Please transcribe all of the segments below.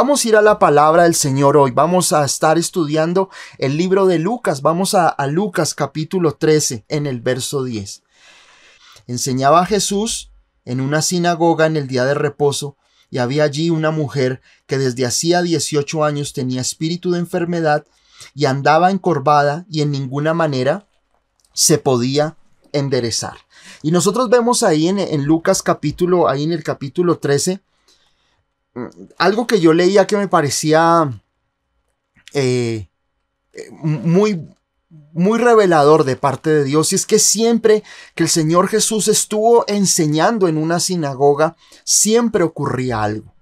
Vamos a ir a la palabra del Señor hoy. Vamos a estar estudiando el libro de Lucas. Vamos a Lucas capítulo 13 en el verso 10. Enseñaba Jesús en una sinagoga en el día de reposo y había allí una mujer que desde hacía 18 años tenía espíritu de enfermedad y andaba encorvada y en ninguna manera se podía enderezar. Y nosotros vemos ahí en Lucas capítulo, ahí en el capítulo 13, algo que yo leía que me parecía muy revelador de parte de Dios, y es que siempre que el Señor Jesús estuvo enseñando en una sinagoga, siempre ocurría algo.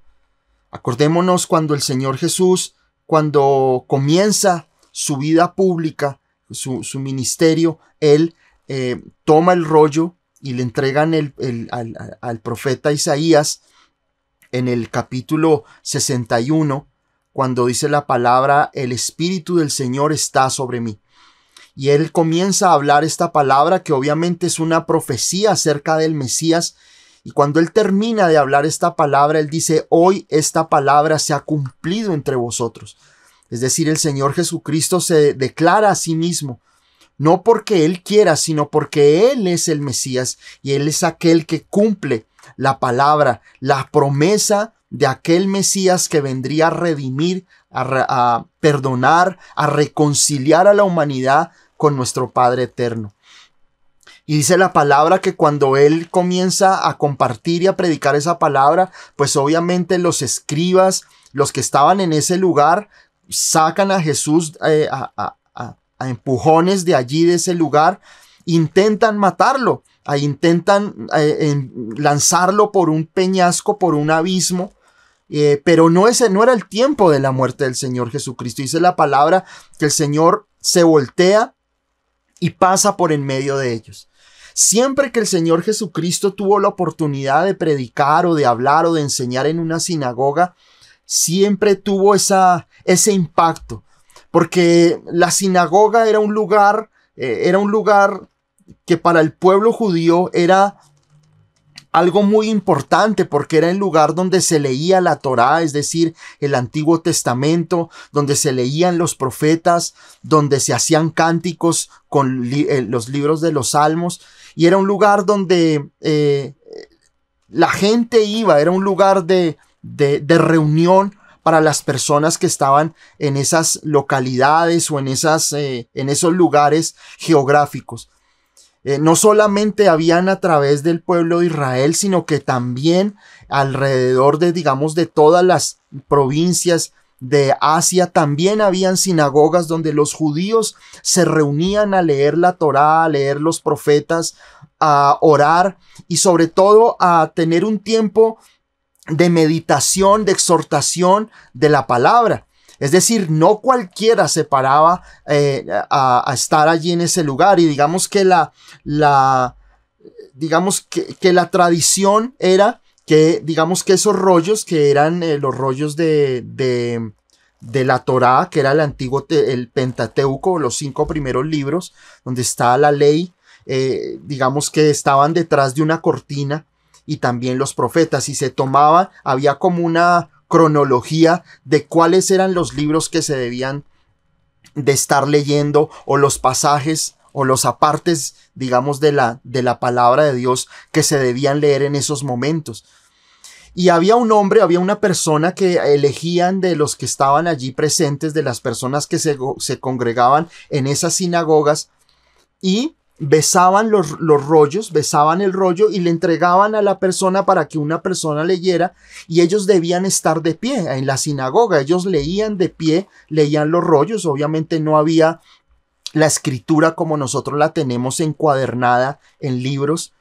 Acordémonos cuando el Señor Jesús, cuando comienza su vida pública, su ministerio, Él toma el rollo y le entregan al profeta Isaías en el capítulo 61, cuando dice la palabra, el Espíritu del Señor está sobre mí. Y Él comienza a hablar esta palabra que obviamente es una profecía acerca del Mesías. Y cuando Él termina de hablar esta palabra, Él dice, hoy esta palabra se ha cumplido entre vosotros. Es decir, el Señor Jesucristo se declara a sí mismo, no porque Él quiera, sino porque Él es el Mesías y Él es aquel que cumple la palabra, la promesa de aquel Mesías que vendría a redimir, a perdonar, a reconciliar a la humanidad con nuestro Padre eterno. Y dice la palabra que cuando Él comienza a compartir y a predicar esa palabra, pues obviamente los escribas, los que estaban en ese lugar, sacan a Jesús a empujones de allí, de ese lugar, intentan matarlo, intentan lanzarlo por un peñasco, por un abismo, pero no era el tiempo de la muerte del Señor Jesucristo. Dice la palabra que el Señor se voltea y pasa por en medio de ellos. Siempre que el Señor Jesucristo tuvo la oportunidad de predicar o de hablar o de enseñar en una sinagoga, siempre tuvo ese impacto, porque la sinagoga era un lugar que para el pueblo judío era algo muy importante, porque era el lugar donde se leía la Torá, es decir, el Antiguo Testamento, donde se leían los profetas, donde se hacían cánticos con los libros de los Salmos, y era un lugar donde la gente iba, era un lugar de reunión para las personas que estaban en esas localidades o en esos lugares geográficos. No solamente habían a través del pueblo de Israel, sino que también alrededor de todas las provincias de Asia, también habían sinagogas donde los judíos se reunían a leer la Torá, a leer los profetas, a orar y sobre todo a tener un tiempo de meditación, de exhortación de la palabra. Es decir, no cualquiera se paraba a estar allí en ese lugar. Y digamos que la tradición era que, que esos rollos que eran los rollos de la Torá, que era el Pentateuco, los 5 primeros libros, donde está la ley, que estaban detrás de una cortina, y también los profetas, y se tomaba, había como una cronología de cuáles eran los libros que se debían de estar leyendo, o los pasajes o los apartes, de la palabra de Dios que se debían leer en esos momentos. Y había una persona que elegían de los que estaban allí presentes, de las personas que se congregaban en esas sinagogas, y besaban los rollos, besaban el rollo y le entregaban a la persona para que una persona leyera, y ellos debían estar de pie en la sinagoga. Ellos leían de pie, leían los rollos. Obviamente no había la escritura como nosotros la tenemos encuadernada en libros,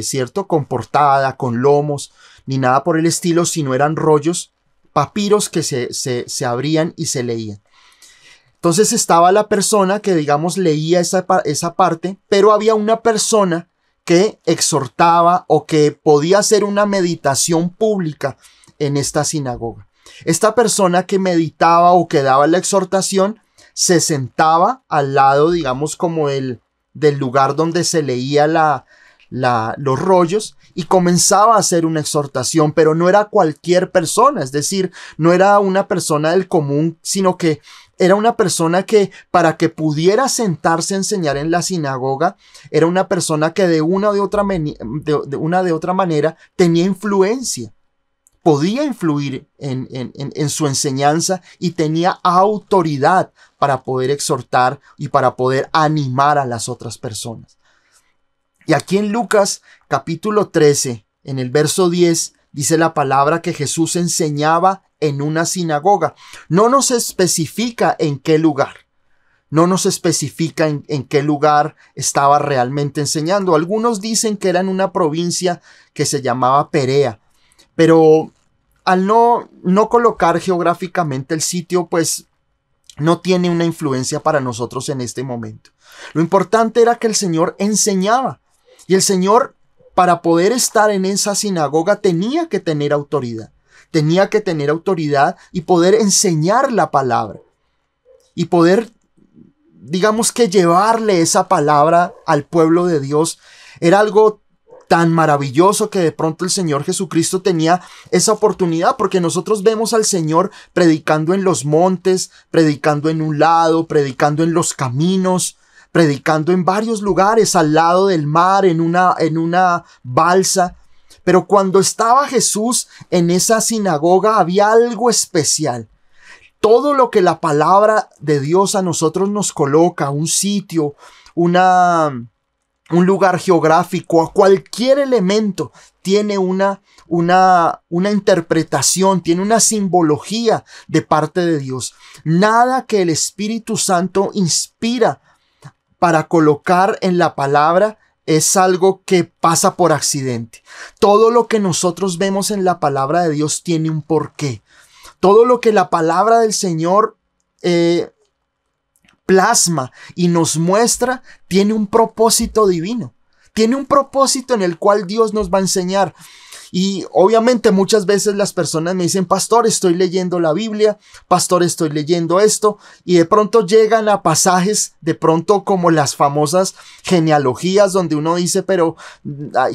¿cierto? Con portada, con lomos, ni nada por el estilo, sino eran rollos, papiros que se abrían y se leían. Entonces estaba la persona que, leía esa parte, pero había una persona que exhortaba o que podía hacer una meditación pública en esta sinagoga. Esta persona que meditaba o que daba la exhortación se sentaba al lado, como del lugar donde se leía los rollos y comenzaba a hacer una exhortación, pero no era cualquier persona, es decir, no era una persona del común, sino que era una persona que para que pudiera sentarse a enseñar en la sinagoga, era una persona que de una de otra manera tenía influencia, podía influir en su enseñanza y tenía autoridad para poder exhortar y para poder animar a las otras personas. Y aquí en Lucas capítulo 13, en el verso 10, dice la palabra que Jesús enseñaba en una sinagoga. No nos especifica en qué lugar. No nos especifica en qué lugar estaba realmente enseñando. Algunos dicen que era en una provincia que se llamaba Perea. Pero al no colocar geográficamente el sitio, pues no tiene una influencia para nosotros en este momento. Lo importante era que el Señor enseñaba. Y el Señor, para poder estar en esa sinagoga, tenía que tener autoridad. Tenía que tener autoridad y poder enseñar la palabra. Y poder, digamos que llevarle esa palabra al pueblo de Dios. Era algo tan maravilloso que de pronto el Señor Jesucristo tenía esa oportunidad, porque nosotros vemos al Señor predicando en los montes, predicando en un lado, predicando en los caminos, predicando en varios lugares, al lado del mar, en una balsa. Pero cuando estaba Jesús en esa sinagoga había algo especial. Todo lo que la palabra de Dios a nosotros nos coloca, un sitio, un lugar geográfico, a cualquier elemento, tiene una interpretación, tiene una simbología de parte de Dios. Nada que el Espíritu Santo inspira para colocar en la palabra es algo que pasa por accidente. Todo lo que nosotros vemos en la palabra de Dios tiene un porqué. Todo lo que la palabra del Señor plasma y nos muestra tiene un propósito divino. Tiene un propósito en el cual Dios nos va a enseñar. Y obviamente muchas veces las personas me dicen: pastor, estoy leyendo la Biblia, pastor, estoy leyendo esto, y de pronto llegan a pasajes, de pronto como las famosas genealogías, donde uno dice, pero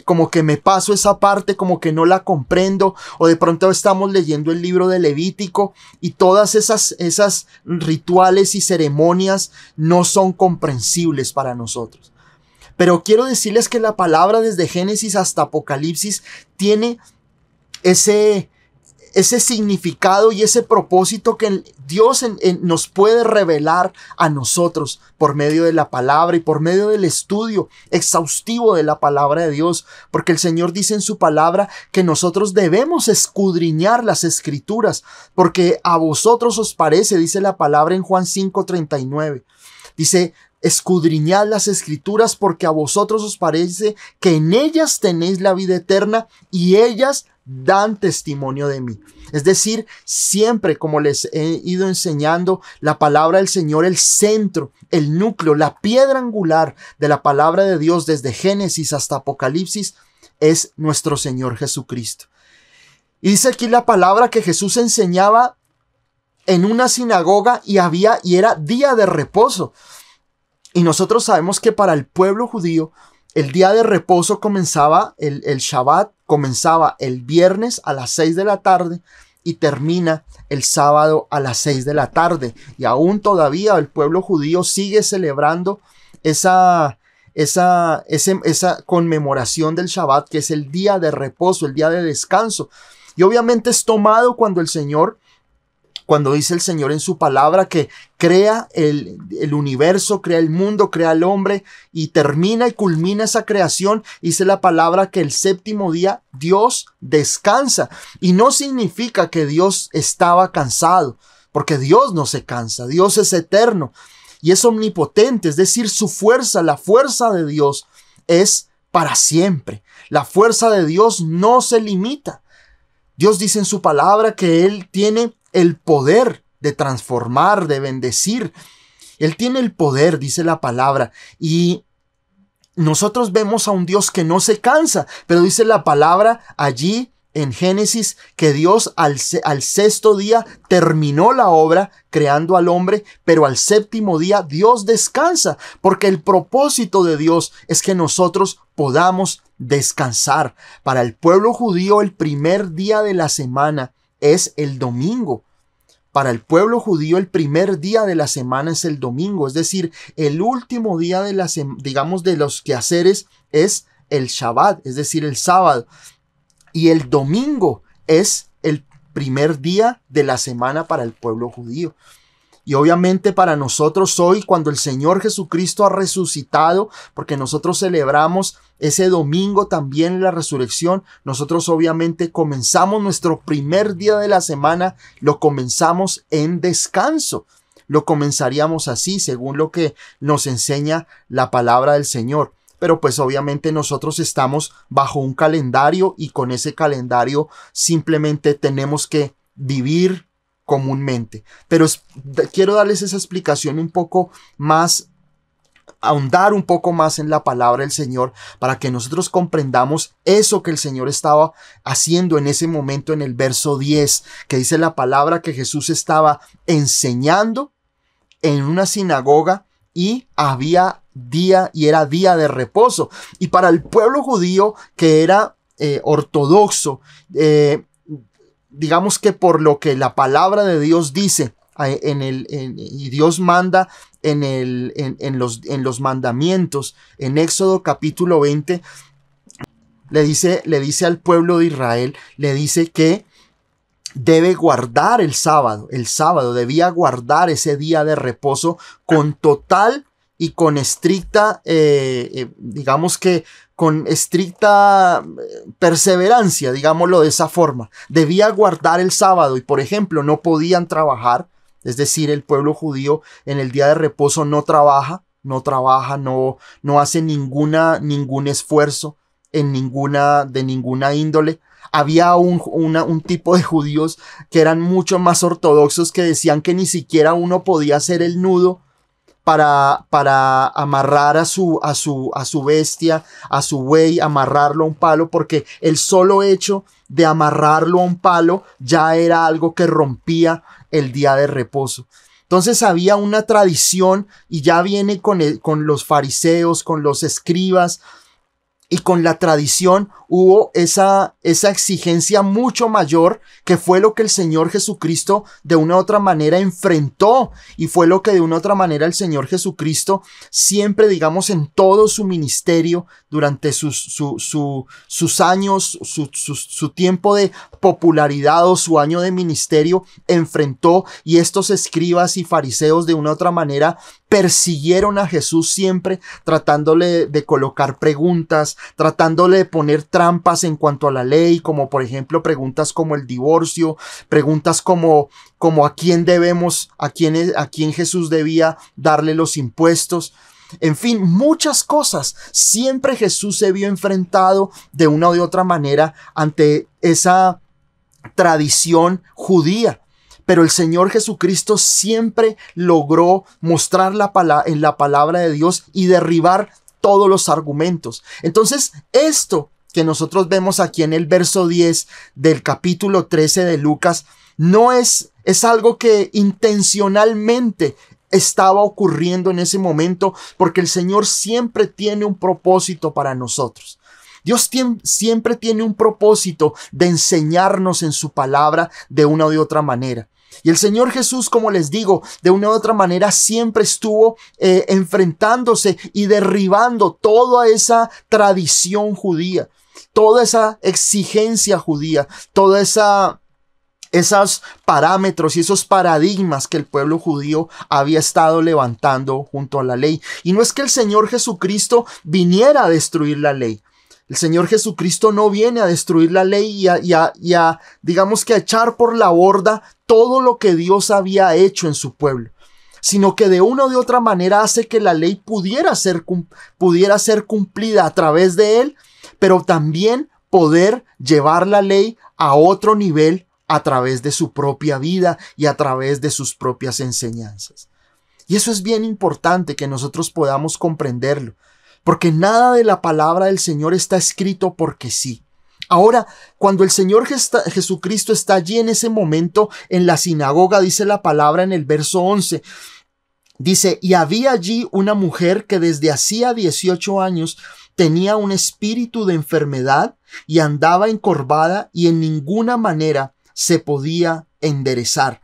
como que me paso esa parte, como que no la comprendo, o de pronto estamos leyendo el libro de Levítico y todas esas rituales y ceremonias no son comprensibles para nosotros. Pero quiero decirles que la palabra desde Génesis hasta Apocalipsis tiene ese significado y ese propósito que Dios nos puede revelar a nosotros por medio de la palabra y por medio del estudio exhaustivo de la palabra de Dios. Porque el Señor dice en su palabra que nosotros debemos escudriñar las escrituras, porque a vosotros os parece, dice la palabra en Juan 5:39. Dice: escudriñad las escrituras, porque a vosotros os parece que en ellas tenéis la vida eterna y ellas dan testimonio de mí. Es decir, siempre, como les he ido enseñando, la palabra del Señor, el centro, el núcleo, la piedra angular de la palabra de Dios desde Génesis hasta Apocalipsis es nuestro Señor Jesucristo. Y dice aquí la palabra que Jesús enseñaba en una sinagoga y era día de reposo. Y nosotros sabemos que para el pueblo judío el día de reposo comenzaba, el Shabbat comenzaba el viernes a las 6 de la tarde y termina el sábado a las 6 de la tarde. Y aún todavía el pueblo judío sigue celebrando esa conmemoración del Shabbat, que es el día de reposo, el día de descanso. Y obviamente es tomado cuando dice el Señor en su palabra que crea el universo, crea el mundo, crea el hombre y termina y culmina esa creación. Dice la palabra que el séptimo día Dios descansa. Y no significa que Dios estaba cansado, porque Dios no se cansa. Dios es eterno y es omnipotente, es decir, su fuerza, la fuerza de Dios es para siempre. La fuerza de Dios no se limita. Dios dice en su palabra que Él tiene el poder de transformar, de bendecir. Él tiene el poder, dice la palabra. Y nosotros vemos a un Dios que no se cansa, pero dice la palabra allí en Génesis que Dios al sexto día terminó la obra creando al hombre, pero al séptimo día Dios descansa, porque el propósito de Dios es que nosotros podamos descansar. Para el pueblo judío el primer día de la semana es el domingo. Para el pueblo judío el primer día de la semana es el domingo, es decir, el último día de de los quehaceres es el Shabbat, es decir, el sábado. Y el domingo es el primer día de la semana para el pueblo judío. Y obviamente para nosotros hoy, cuando el Señor Jesucristo ha resucitado, porque nosotros celebramos ese domingo también la resurrección, nosotros obviamente comenzamos nuestro primer día de la semana, lo comenzamos en descanso. Lo comenzaríamos así, según lo que nos enseña la palabra del Señor. Pero pues obviamente nosotros estamos bajo un calendario y con ese calendario simplemente tenemos que vivir comúnmente. Pero quiero darles esa explicación un poco más, ahondar un poco más en la palabra del Señor para que nosotros comprendamos eso que el Señor estaba haciendo en ese momento en el verso 10, que dice la palabra que Jesús estaba enseñando en una sinagoga y había día y era día de reposo. Y para el pueblo judío que era ortodoxo, digamos que por lo que la palabra de Dios dice y Dios manda en los mandamientos, en Éxodo capítulo 20, le dice al pueblo de Israel, le dice que debe guardar el sábado, debía guardar ese día de reposo con total y con estricta, digamos que con estricta perseverancia, digámoslo de esa forma. Debía guardar el sábado y, por ejemplo, no podían trabajar, es decir, el pueblo judío en el día de reposo no hace ningún esfuerzo de ninguna índole. Había un tipo de judíos que eran mucho más ortodoxos que decían que ni siquiera uno podía hacer el nudo para amarrar a su bestia, a su buey, amarrarlo a un palo, porque el solo hecho de amarrarlo a un palo ya era algo que rompía el día de reposo. Entonces había una tradición y ya viene con los fariseos, con los escribas, y con la tradición hubo esa exigencia mucho mayor, que fue lo que el Señor Jesucristo de una u otra manera enfrentó, y fue lo que de una u otra manera el Señor Jesucristo siempre, digamos, en todo su ministerio, durante sus años, su tiempo de popularidad o su año de ministerio, enfrentó. Y estos escribas y fariseos de una u otra manera persiguieron a Jesús siempre, tratándole de colocar preguntas, tratándole de poner trampas en cuanto a la ley, como por ejemplo preguntas como el divorcio, preguntas como a quién Jesús debía darle los impuestos. En fin, muchas cosas. Siempre Jesús se vio enfrentado de una u otra manera ante esa tradición judía. Pero el Señor Jesucristo siempre logró mostrar en la palabra de Dios y derribar todos los argumentos. Entonces, esto que nosotros vemos aquí en el verso 10 del capítulo 13 de Lucas, es algo que intencionalmente estaba ocurriendo en ese momento, porque el Señor siempre tiene un propósito para nosotros. Dios siempre tiene un propósito de enseñarnos en su palabra de una u de otra manera. Y el Señor Jesús, como les digo, de una u otra manera siempre estuvo enfrentándose y derribando toda esa tradición judía, toda esa exigencia judía, esos parámetros y esos paradigmas que el pueblo judío había estado levantando junto a la ley. Y no es que el Señor Jesucristo viniera a destruir la ley. El Señor Jesucristo no viene a destruir la ley y a digamos que a echar por la borda todo lo que Dios había hecho en su pueblo, sino que de una o de otra manera hace que la ley pudiera ser cumplida a través de él, pero también poder llevar la ley a otro nivel a través de su propia vida y a través de sus propias enseñanzas. Y eso es bien importante que nosotros podamos comprenderlo, porque nada de la palabra del Señor está escrito porque sí. Ahora, cuando el Señor Jesucristo está allí en ese momento en la sinagoga, dice la palabra en el verso 11, dice, y había allí una mujer que desde hacía 18 años tenía un espíritu de enfermedad y andaba encorvada y en ninguna manera se podía enderezar.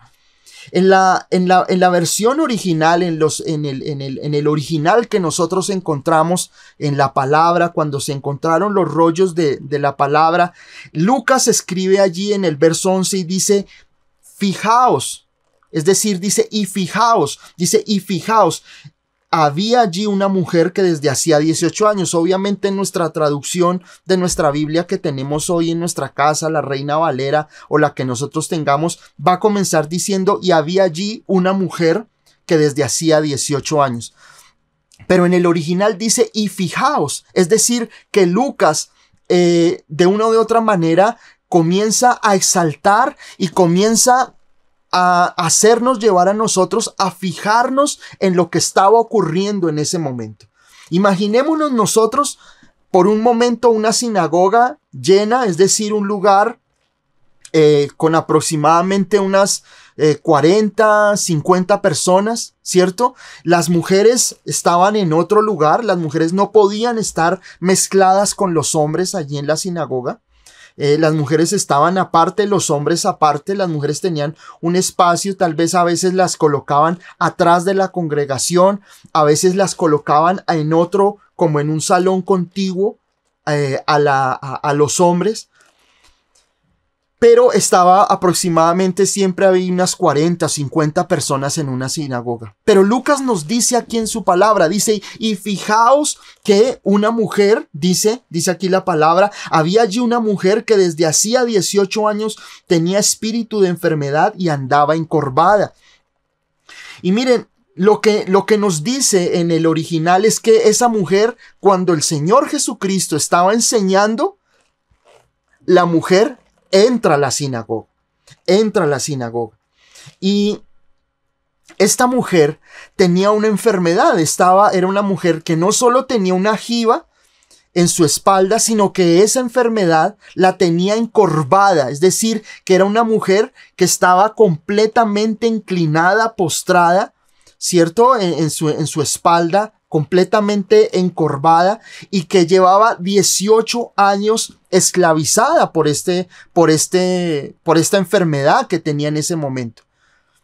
En la versión original, en el original que nosotros encontramos en la palabra, cuando se encontraron los rollos de la palabra, Lucas escribe allí en el verso 11 y dice, fijaos, es decir, dice, y fijaos, había allí una mujer que desde hacía 18 años, obviamente en nuestra traducción de nuestra Biblia que tenemos hoy en nuestra casa, la Reina Valera o la que nosotros tengamos, va a comenzar diciendo, y había allí una mujer que desde hacía 18 años. Pero en el original dice, y fijaos, es decir, que Lucas de una u otra manera comienza a exaltar y comienza a hacernos llevar a nosotros a fijarnos en lo que estaba ocurriendo en ese momento. Imaginémonos nosotros por un momento una sinagoga llena, es decir, un lugar con aproximadamente unas 40, 50 personas, ¿cierto? Las mujeres estaban en otro lugar, las mujeres no podían estar mezcladas con los hombres allí en la sinagoga. Las mujeres estaban aparte, los hombres aparte, las mujeres tenían un espacio, tal vez a veces las colocaban atrás de la congregación, a veces las colocaban en otro, como en un salón contiguo a los hombres. Pero estaba aproximadamente, siempre había unas 40, 50 personas en una sinagoga. Pero Lucas nos dice aquí en su palabra, dice, y fijaos que una mujer, dice aquí la palabra, había allí una mujer que desde hacía 18 años tenía espíritu de enfermedad y andaba encorvada. Y miren, lo que nos dice en el original es que esa mujer, cuando el Señor Jesucristo estaba enseñando, la mujer entra a la sinagoga. Y esta mujer tenía una enfermedad, era una mujer que no solo tenía una jiba en su espalda, sino que esa enfermedad la tenía encorvada, es decir, que era una mujer que estaba completamente inclinada, postrada, ¿cierto? En su espalda, completamente encorvada, y que llevaba 18 años esclavizada por esta enfermedad que tenía en ese momento.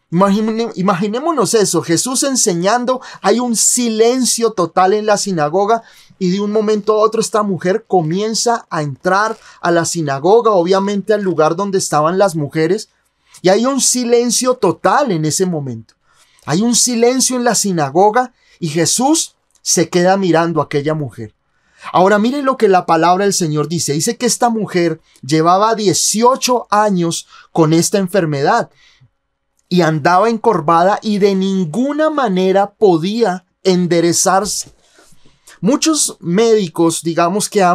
Imaginémonos eso, Jesús enseñando, hay un silencio total en la sinagoga y de un momento a otro esta mujer comienza a entrar a la sinagoga, obviamente al lugar donde estaban las mujeres, y hay un silencio total en ese momento. Hay un silencio en la sinagoga y Jesús se queda mirando a aquella mujer. Ahora miren lo que la palabra del Señor dice. Dice que esta mujer llevaba 18 años con esta enfermedad y andaba encorvada y de ninguna manera podía enderezarse. Muchos médicos, digamos que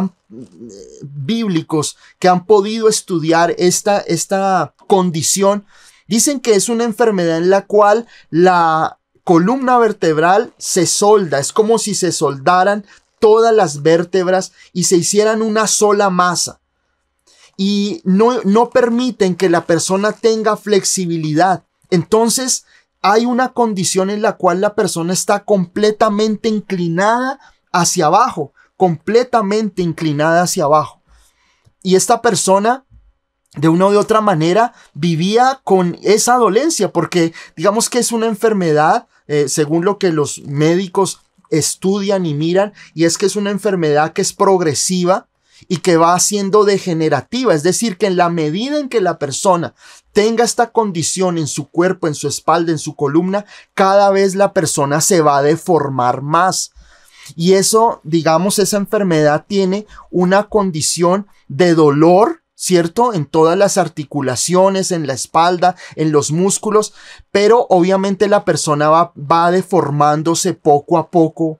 bíblicos, que han podido estudiar esta condición, dicen que es una enfermedad en la cual la columna vertebral se solda. Es como si se soldaran todas las vértebras y se hicieran una sola masa. Y no permiten que la persona tenga flexibilidad. Entonces hay una condición en la cual la persona está completamente inclinada hacia abajo. Completamente inclinada hacia abajo. Y esta persona, de una u otra manera, vivía con esa dolencia, porque digamos que es una enfermedad, según lo que los médicos estudian y miran, y es que es una enfermedad que es progresiva y que va siendo degenerativa, es decir, que en la medida en que la persona tenga esta condición en su cuerpo, en su espalda, en su columna, cada vez la persona se va a deformar más. Y eso, digamos, esa enfermedad tiene una condición de dolor, ¿cierto? En todas las articulaciones, en la espalda, en los músculos, pero obviamente la persona va deformándose poco a poco.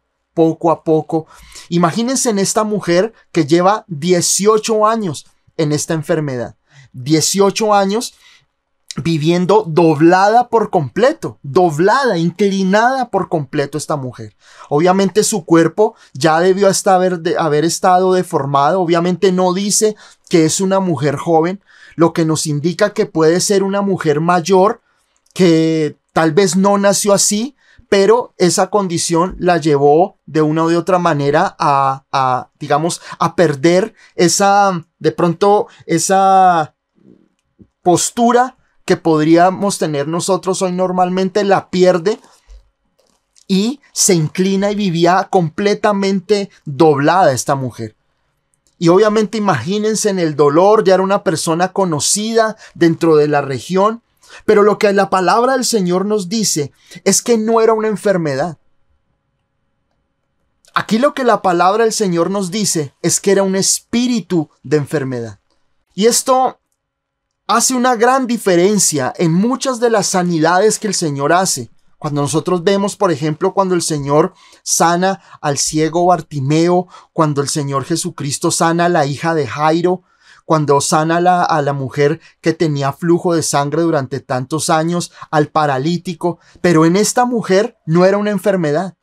Imagínense en esta mujer que lleva 18 años en esta enfermedad. 18 años viviendo doblada por completo, doblada, inclinada por completo esta mujer. Obviamente su cuerpo ya debió hasta haber estado deformado. Obviamente no dice que es una mujer joven, lo que nos indica que puede ser una mujer mayor que tal vez no nació así, pero esa condición la llevó de una u de otra manera digamos, a perder de pronto, esa postura que podríamos tener nosotros hoy. Normalmente la pierde y se inclina, y vivía completamente doblada esta mujer. Y obviamente imagínense en el dolor, ya era una persona conocida dentro de la región, pero lo que la palabra del Señor nos dice es que no era una enfermedad. Aquí lo que la palabra del Señor nos dice es que era un espíritu de enfermedad. Y esto hace una gran diferencia en muchas de las sanidades que el Señor hace. Cuando nosotros vemos, por ejemplo, cuando el Señor sana al ciego Bartimeo, cuando el Señor Jesucristo sana a la hija de Jairo, cuando sana a la mujer que tenía flujo de sangre durante tantos años, al paralítico, pero en esta mujer no era una enfermedad,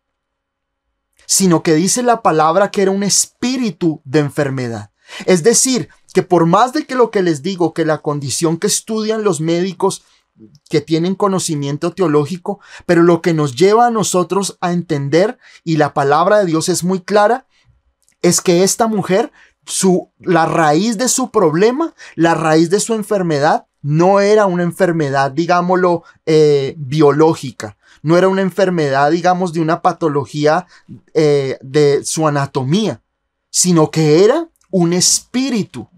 sino que dice la palabra que era un espíritu de enfermedad. Es decir, que por más de que lo que les digo, que la condición que estudian los médicos que tienen conocimiento teológico, pero lo que nos lleva a nosotros a entender, y la palabra de Dios es muy clara, es que esta mujer, la raíz de su problema, la raíz de su enfermedad, no era una enfermedad, digámoslo, biológica. No era una enfermedad, digamos, de una patología de su anatomía, sino que era un espíritu,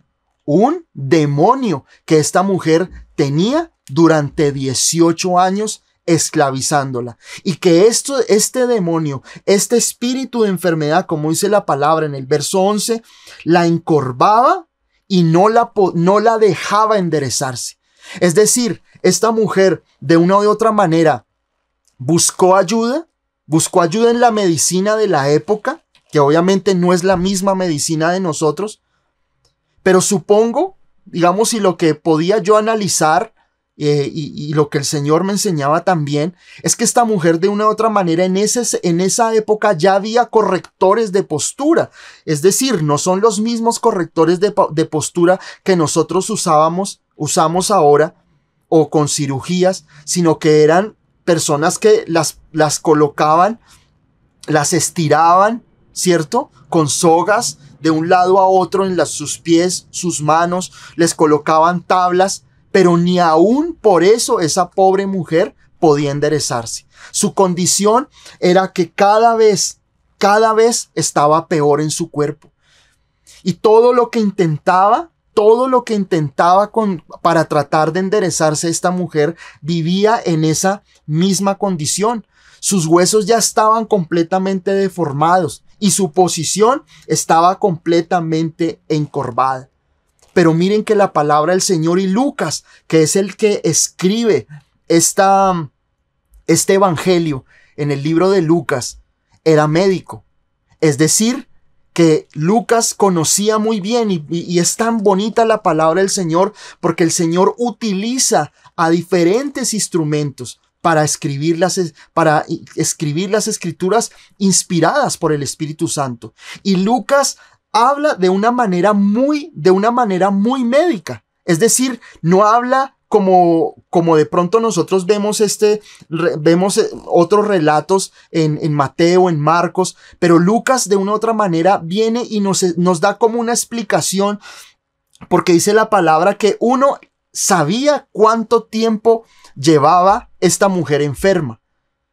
un demonio que esta mujer tenía durante 18 años esclavizándola. Y que este demonio, este espíritu de enfermedad, como dice la palabra en el verso 11, la encorvaba y no la dejaba enderezarse. Es decir, esta mujer de una u otra manera buscó ayuda en la medicina de la época, que obviamente no es la misma medicina de nosotros, pero supongo, digamos, y lo que podía yo analizar y lo que el Señor me enseñaba también, es que esta mujer de una u otra manera en esa época ya había correctores de postura. Es decir, no son los mismos correctores de postura que nosotros usamos ahora o con cirugías, sino que eran personas que las colocaban, las estiraban, ¿cierto? Con sogas de un lado a otro en sus pies, sus manos, les colocaban tablas, pero ni aún por eso esa pobre mujer podía enderezarse. Su condición era que cada vez estaba peor en su cuerpo. Y todo lo que intentaba para tratar de enderezarse, esta mujer vivía en esa misma condición. Sus huesos ya estaban completamente deformados y su posición estaba completamente encorvada. Pero miren que la palabra del Señor, y Lucas, que es el que escribe este evangelio en el libro de Lucas, era médico. Es decir, que Lucas conocía muy bien, y es tan bonita la palabra del Señor porque el Señor utiliza a diferentes instrumentos para escribir las escrituras inspiradas por el Espíritu Santo. Y Lucas habla de una manera muy médica. Es decir, no habla como de pronto nosotros vemos otros relatos en Mateo, en Marcos, pero Lucas de una u otra manera viene y nos da como una explicación, porque dice la palabra que uno sabía cuánto tiempo llevaba esta mujer enferma,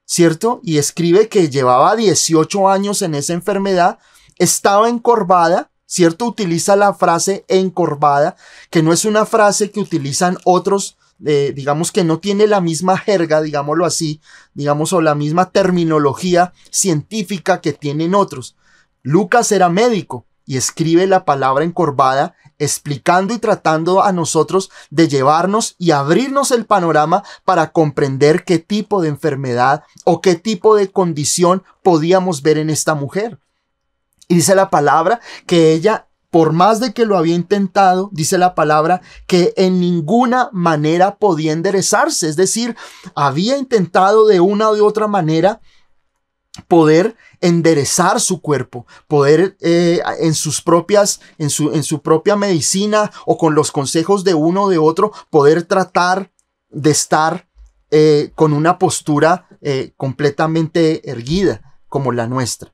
¿cierto? Y escribe que llevaba 18 años en esa enfermedad, estaba encorvada, ¿cierto? Utiliza la frase encorvada, que no es una frase que utilizan otros, digamos que no tiene la misma jerga, digámoslo así, digamos, o la misma terminología científica que tienen otros. Lucas era médico y escribe la palabra encorvada, explicando y tratando a nosotros de llevarnos y abrirnos el panorama para comprender qué tipo de enfermedad o qué tipo de condición podíamos ver en esta mujer. Y dice la palabra que ella por más de que lo había intentado, dice la palabra, que en ninguna manera podía enderezarse. Es decir, había intentado de una u de otra manera poder enderezar su cuerpo, poder en su propia medicina o con los consejos de uno o de otro, poder tratar de estar con una postura completamente erguida como la nuestra.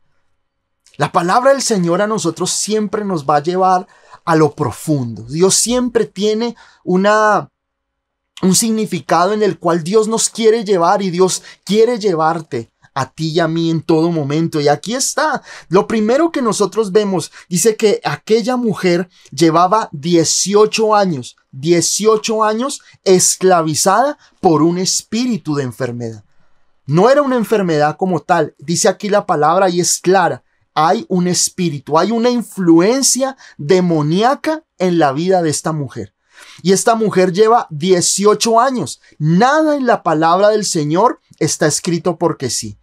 La palabra del Señor a nosotros siempre nos va a llevar a lo profundo. Dios siempre tiene un significado en el cual Dios nos quiere llevar, y Dios quiere llevarte a ti y a mí en todo momento. Y aquí está. Lo primero que nosotros vemos, dice que aquella mujer llevaba 18 años esclavizada por un espíritu de enfermedad. No era una enfermedad como tal. Dice aquí la palabra y es clara. Hay un espíritu, hay una influencia demoníaca en la vida de esta mujer. Y esta mujer lleva 18 años. Nada en la palabra del Señor está escrito porque sí.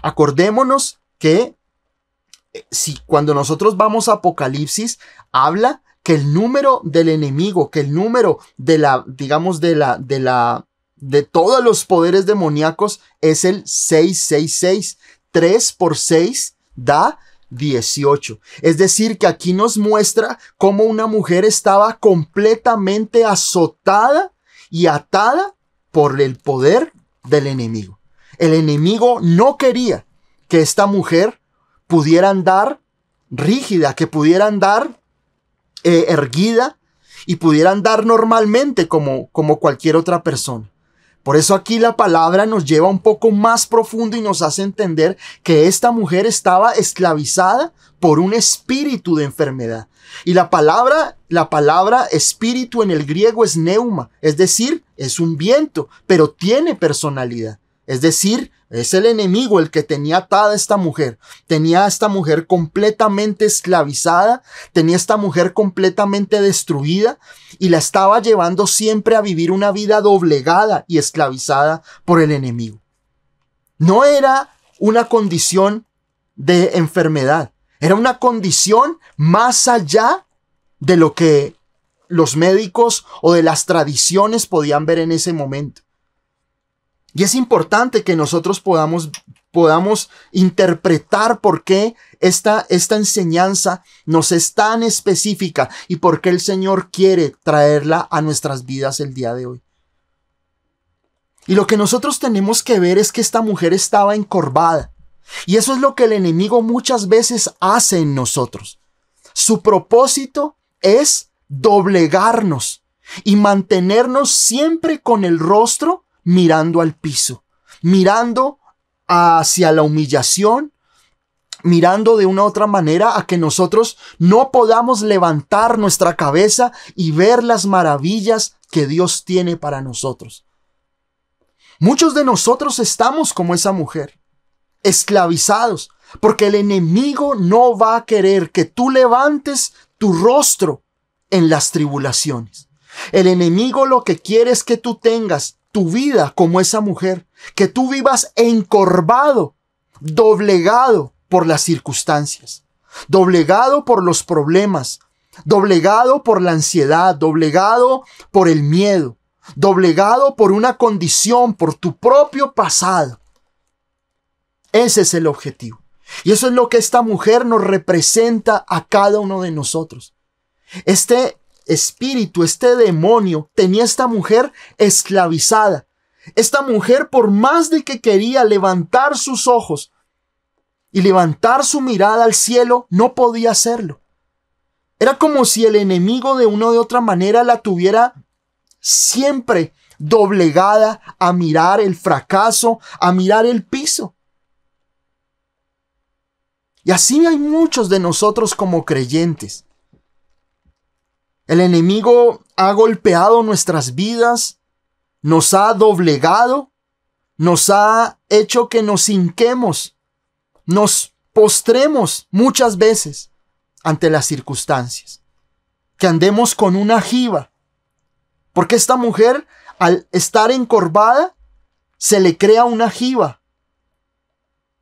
Acordémonos que cuando nosotros vamos a Apocalipsis, habla que el número del enemigo, que el número de todos los poderes demoníacos es el 666. 3 por 6 da 18. Es decir, que aquí nos muestra cómo una mujer estaba completamente azotada y atada por el poder del enemigo. El enemigo no quería que esta mujer pudiera andar rígida, que pudiera andar erguida y pudiera andar normalmente como cualquier otra persona. Por eso aquí la palabra nos lleva un poco más profundo y nos hace entender que esta mujer estaba esclavizada por un espíritu de enfermedad. Y la palabra espíritu en el griego es neuma, es decir, es un viento, pero tiene personalidad. Es decir, es el enemigo el que tenía atada a esta mujer. Tenía a esta mujer completamente esclavizada, tenía a esta mujer completamente destruida y la estaba llevando siempre a vivir una vida doblegada y esclavizada por el enemigo. No era una condición de enfermedad, era una condición más allá de lo que los médicos o de las tradiciones podían ver en ese momento. Y es importante que nosotros podamos interpretar por qué esta enseñanza nos es tan específica y por qué el Señor quiere traerla a nuestras vidas el día de hoy. Y lo que nosotros tenemos que ver es que esta mujer estaba encorvada. Y eso es lo que el enemigo muchas veces hace en nosotros. Su propósito es doblegarnos y mantenernos siempre con el rostro mirando al piso, mirando hacia la humillación, mirando de una u otra manera a que nosotros no podamos levantar nuestra cabeza y ver las maravillas que Dios tiene para nosotros. Muchos de nosotros estamos como esa mujer, esclavizados, porque el enemigo no va a querer que tú levantes tu rostro en las tribulaciones. El enemigo lo que quiere es que tú tengas tu vida como esa mujer, que tú vivas encorvado, doblegado por las circunstancias, doblegado por los problemas, doblegado por la ansiedad, doblegado por el miedo, doblegado por una condición, por tu propio pasado. Ese es el objetivo. Y eso es lo que esta mujer nos representa a cada uno de nosotros. Este espíritu, este demonio, tenía esta mujer esclavizada. Esta mujer, por más de que quería levantar sus ojos y levantar su mirada al cielo, no podía hacerlo. Era como si el enemigo de una u otra manera la tuviera siempre doblegada a mirar el fracaso, a mirar el piso. Y así hay muchos de nosotros como creyentes. El enemigo ha golpeado nuestras vidas, nos ha doblegado, nos ha hecho que nos hinquemos, nos postremos muchas veces ante las circunstancias, que andemos con una jiba, porque esta mujer, al estar encorvada, se le crea una jiba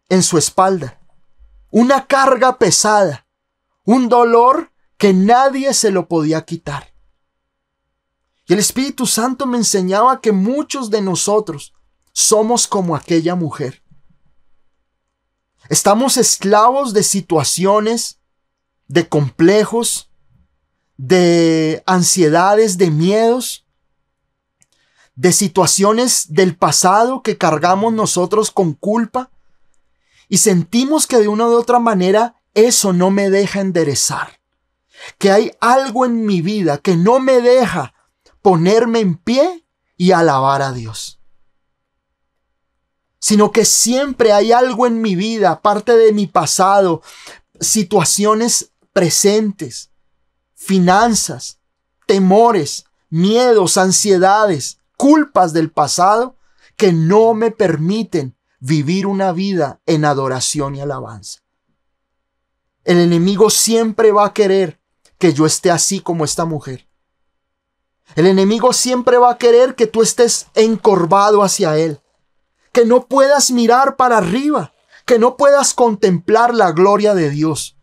en su espalda, una carga pesada, un dolor que nadie se lo podía quitar. Y el Espíritu Santo me enseñaba que muchos de nosotros somos como aquella mujer. Estamos esclavos de situaciones, de complejos, de ansiedades, de miedos, de situaciones del pasado que cargamos nosotros con culpa y sentimos que de una u otra manera eso no me deja enderezar, que hay algo en mi vida que no me deja ponerme en pie y alabar a Dios, sino que siempre hay algo en mi vida, aparte de mi pasado, situaciones presentes, finanzas, temores, miedos, ansiedades, culpas del pasado que no me permiten vivir una vida en adoración y alabanza. El enemigo siempre va a querer que yo esté así como esta mujer. El enemigo siempre va a querer que tú estés encorvado hacia él, que no puedas mirar para arriba, que no puedas contemplar la gloria de Dios,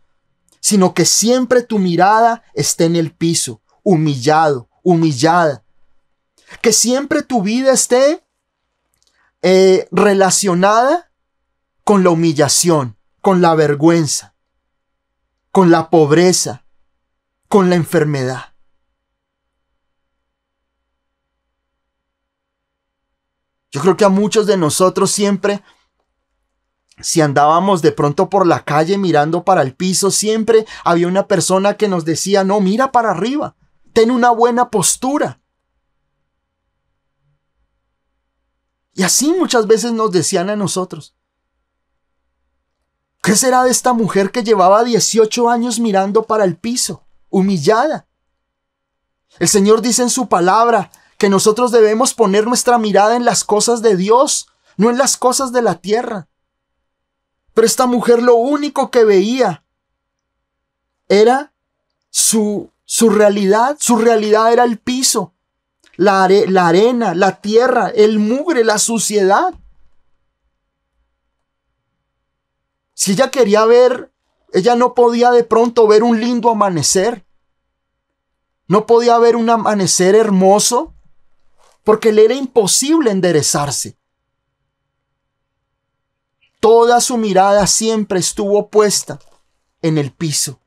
sino que siempre tu mirada esté en el piso, humillado, humillada. Que siempre tu vida esté relacionada con la humillación, con la vergüenza, con la pobreza, con la enfermedad. Yo creo que a muchos de nosotros siempre, si andábamos de pronto por la calle mirando para el piso, siempre había una persona que nos decía, no, mira para arriba, ten una buena postura. Y así muchas veces nos decían a nosotros. ¿Qué será de esta mujer que llevaba 18 años mirando para el piso, humillada? El Señor dice en su palabra que nosotros debemos poner nuestra mirada en las cosas de Dios, no en las cosas de la tierra. Pero esta mujer lo único que veía era su realidad. Su realidad era el piso, la arena, la tierra, el mugre, la suciedad. Si ella quería ver, ella no podía de pronto ver un lindo amanecer. No podía ver un amanecer hermoso porque le era imposible enderezarse. Toda su mirada siempre estuvo puesta en el piso.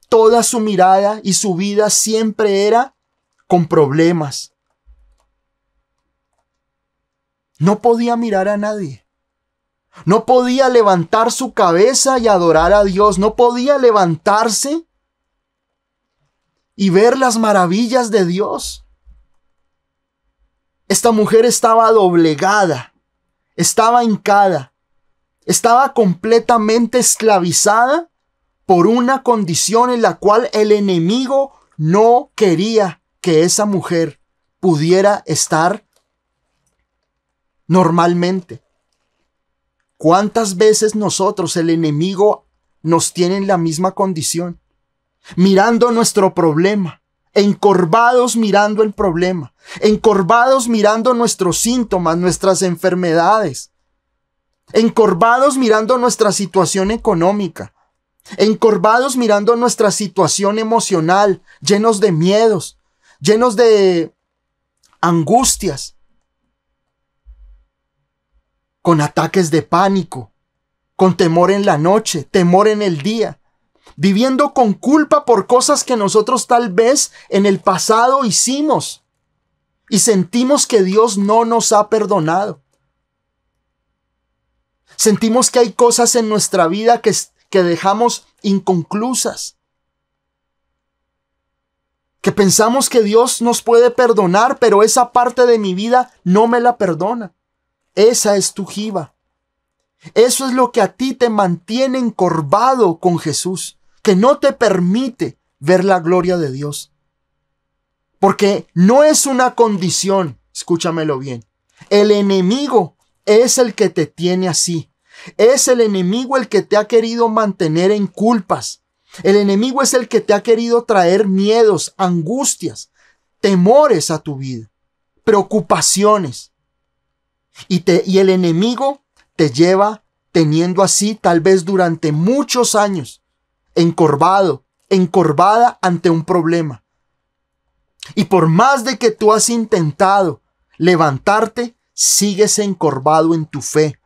Toda su mirada y su vida siempre era con problemas. No podía mirar a nadie. No podía levantar su cabeza y adorar a Dios. No podía levantarse y ver las maravillas de Dios. Esta mujer estaba doblegada, estaba hincada, estaba completamente esclavizada por una condición en la cual el enemigo no quería que esa mujer pudiera estar normalmente. ¿Cuántas veces nosotros, el enemigo, nos tiene en la misma condición? Mirando nuestro problema, encorvados mirando el problema, encorvados mirando nuestros síntomas, nuestras enfermedades, encorvados mirando nuestra situación económica, encorvados mirando nuestra situación emocional, llenos de miedos, llenos de angustias, con ataques de pánico, con temor en la noche, temor en el día, viviendo con culpa por cosas que nosotros tal vez en el pasado hicimos y sentimos que Dios no nos ha perdonado. Sentimos que hay cosas en nuestra vida que dejamos inconclusas, que pensamos que Dios nos puede perdonar, pero esa parte de mi vida no me la perdona. Esa es tu jiba. Eso es lo que a ti te mantiene encorvado con Jesús, que no te permite ver la gloria de Dios. Porque no es una condición, escúchamelo bien. El enemigo es el que te tiene así. Es el enemigo el que te ha querido mantener en culpas. El enemigo es el que te ha querido traer miedos, angustias, temores a tu vida, preocupaciones. Y el enemigo te lleva teniendo así tal vez durante muchos años, encorvado, encorvada ante un problema. Y por más de que tú has intentado levantarte, sigues encorvado en tu fe.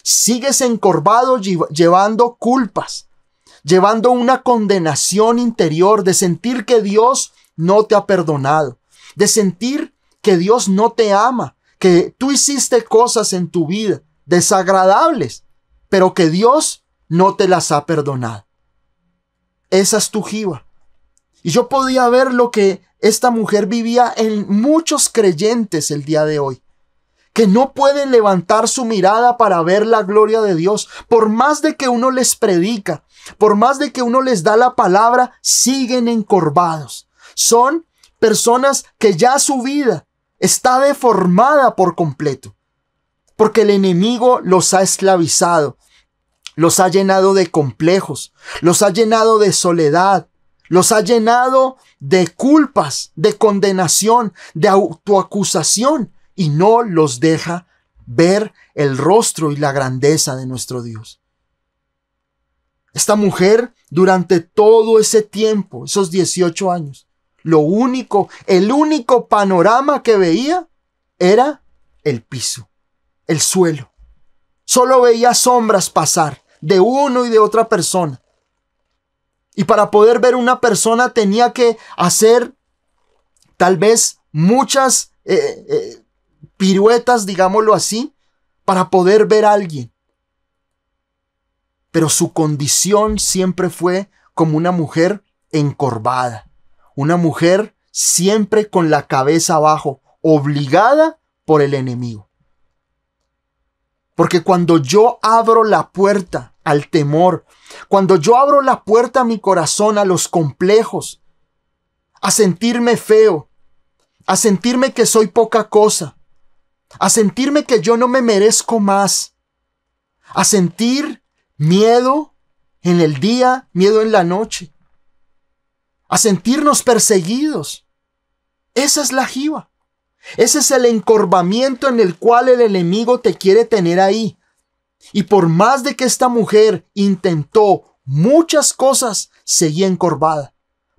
Sigues encorvado llevando culpas, llevando una condenación interior de sentir que Dios no te ha perdonado, de sentir que Dios no te ama, que tú hiciste cosas en tu vida desagradables, pero que Dios no te las ha perdonado. Esa es tu jiba. Y yo podía ver lo que esta mujer vivía en muchos creyentes el día de hoy, que no pueden levantar su mirada para ver la gloria de Dios. Por más de que uno les predica, por más de que uno les da la palabra, siguen encorvados. Son personas que ya su vida está deformada por completo, porque el enemigo los ha esclavizado, los ha llenado de complejos, los ha llenado de soledad, los ha llenado de culpas, de condenación, de autoacusación, y no los deja ver el rostro y la grandeza de nuestro Dios. Esta mujer, durante todo ese tiempo, esos 18 años, el único panorama que veía era el piso, el suelo. Solo veía sombras pasar de uno y de otra persona. Y para poder ver una persona tenía que hacer tal vez muchas piruetas, digámoslo así, para poder ver a alguien. Pero su condición siempre fue como una mujer encorvada, una mujer siempre con la cabeza abajo, obligada por el enemigo. Porque cuando yo abro la puerta al temor, cuando yo abro la puerta a mi corazón, a los complejos, a sentirme feo, a sentirme que soy poca cosa, a sentirme que yo no me merezco más, a sentir miedo en el día, miedo en la noche, a sentirnos perseguidos. Esa es la jiba. Ese es el encorvamiento en el cual el enemigo te quiere tener ahí. Y por más de que esta mujer intentó muchas cosas, seguía encorvada,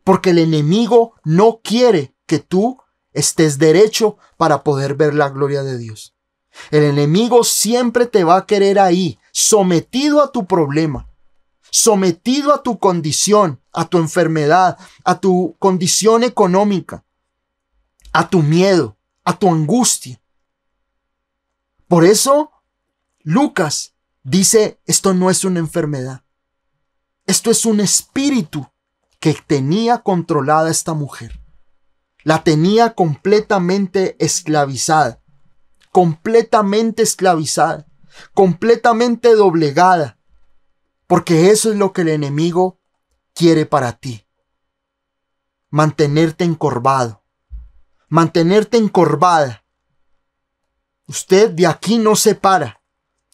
porque el enemigo no quiere que tú estés derecho para poder ver la gloria de Dios. El enemigo siempre te va a querer ahí, sometido a tu problema, sometido a tu condición, a tu enfermedad, a tu condición económica, a tu miedo, a tu angustia. Por eso, Lucas dice, esto no es una enfermedad. Esto es un espíritu que tenía controlada a esta mujer. La tenía completamente esclavizada, completamente doblegada, porque eso es lo que el enemigo quiere para ti. Mantenerte encorvado, mantenerte encorvada. Usted de aquí no se para.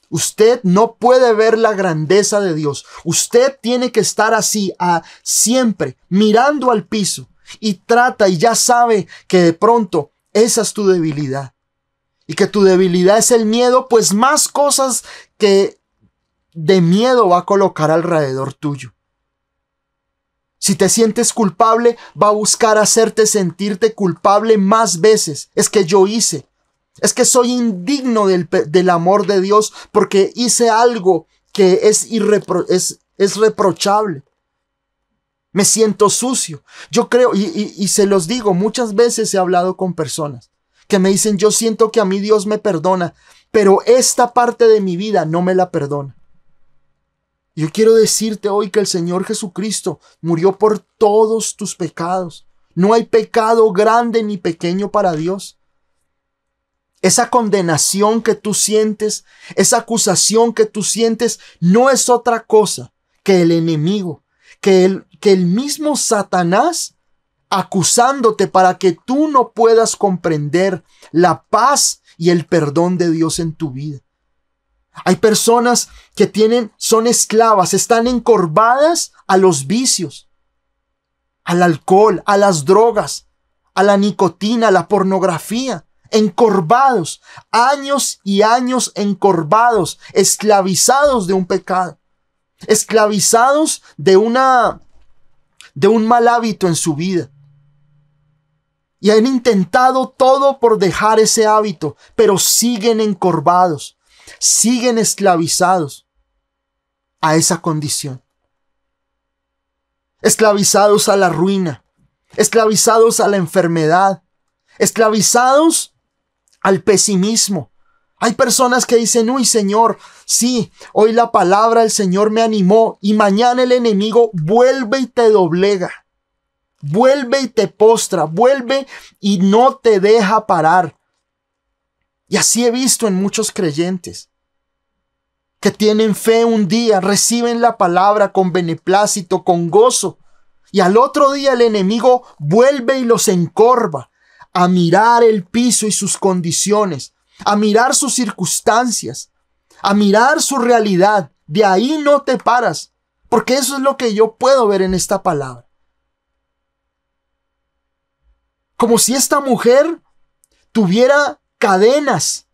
Usted no puede ver la grandeza de Dios. Usted tiene que estar así, siempre mirando al piso. Y trata y ya sabe que de pronto esa es tu debilidad. Y que tu debilidad es el miedo, pues más cosas que de miedo va a colocar alrededor tuyo. Si te sientes culpable, va a buscar hacerte sentirte culpable más veces. Es que yo hice. Es que soy indigno del amor de Dios porque hice algo que es reprochable. Me siento sucio. Yo creo, y se los digo, muchas veces he hablado con personas que me dicen, yo siento que a mí Dios me perdona, pero esta parte de mi vida no me la perdona. Yo quiero decirte hoy que el Señor Jesucristo murió por todos tus pecados. No hay pecado grande ni pequeño para Dios. Esa condenación que tú sientes, esa acusación que tú sientes, no es otra cosa que el enemigo, que el mismo Satanás acusándote para que tú no puedas comprender la paz y el perdón de Dios en tu vida. Hay personas que son esclavas, están encorvadas a los vicios, al alcohol, a las drogas, a la nicotina, a la pornografía. Encorvados, años y años encorvados, esclavizados de un pecado, esclavizados de de un mal hábito en su vida. Y han intentado todo por dejar ese hábito, pero siguen encorvados, siguen esclavizados a esa condición. Esclavizados a la ruina, esclavizados a la enfermedad, esclavizados al pesimismo. Hay personas que dicen, uy Señor, sí, hoy la palabra del Señor me animó y mañana el enemigo vuelve y te doblega. Vuelve y te postra, vuelve y no te deja parar. Y así he visto en muchos creyentes que tienen fe un día, reciben la palabra con beneplácito, con gozo, y al otro día el enemigo vuelve y los encorva a mirar el piso y sus condiciones, a mirar sus circunstancias, a mirar su realidad. De ahí no te paras, porque eso es lo que yo puedo ver en esta palabra. Como si esta mujer tuviera cadenas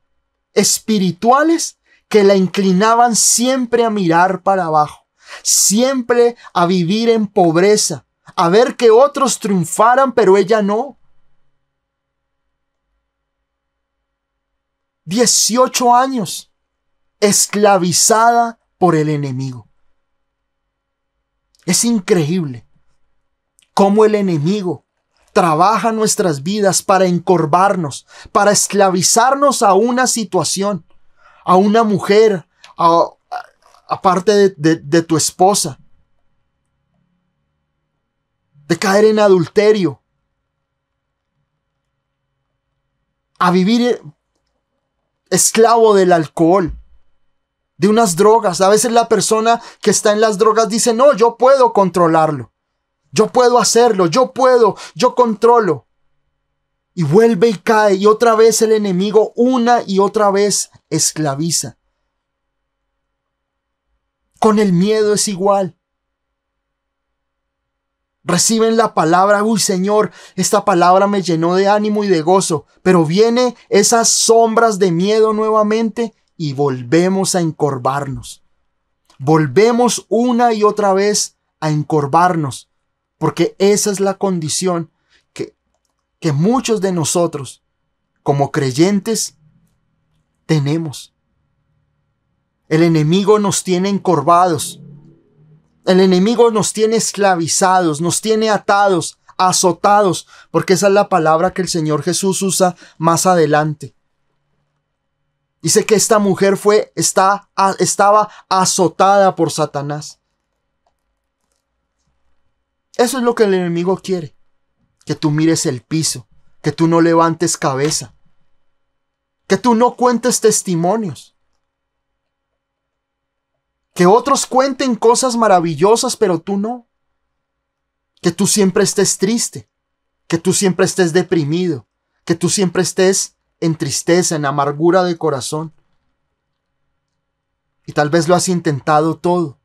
espirituales que la inclinaban siempre a mirar para abajo, siempre a vivir en pobreza, a ver que otros triunfaran, pero ella no. 18 años esclavizada por el enemigo. Es increíble cómo el enemigo trabaja nuestras vidas para encorvarnos, para esclavizarnos a una situación, a una mujer, aparte de tu esposa, de caer en adulterio, a vivir esclavo del alcohol, de unas drogas. A veces la persona que está en las drogas dice, no, yo puedo controlarlo. Yo puedo hacerlo, yo controlo. Y vuelve y cae, y otra vez el enemigo una y otra vez esclaviza. Con el miedo es igual. Reciben la palabra, uy Señor, esta palabra me llenó de ánimo y de gozo, pero viene esas sombras de miedo nuevamente y volvemos a encorvarnos. Volvemos una y otra vez a encorvarnos. Porque esa es la condición que muchos de nosotros, como creyentes, tenemos. El enemigo nos tiene encorvados. El enemigo nos tiene esclavizados, nos tiene atados, azotados, porque esa es la palabra que el Señor Jesús usa más adelante. Dice que esta mujer estaba azotada por Satanás. Eso es lo que el enemigo quiere, que tú mires el piso, que tú no levantes cabeza, que tú no cuentes testimonios, que otros cuenten cosas maravillosas, pero tú no, que tú siempre estés triste, que tú siempre estés deprimido, que tú siempre estés en tristeza, en amargura de corazón. Y tal vez lo has intentado todo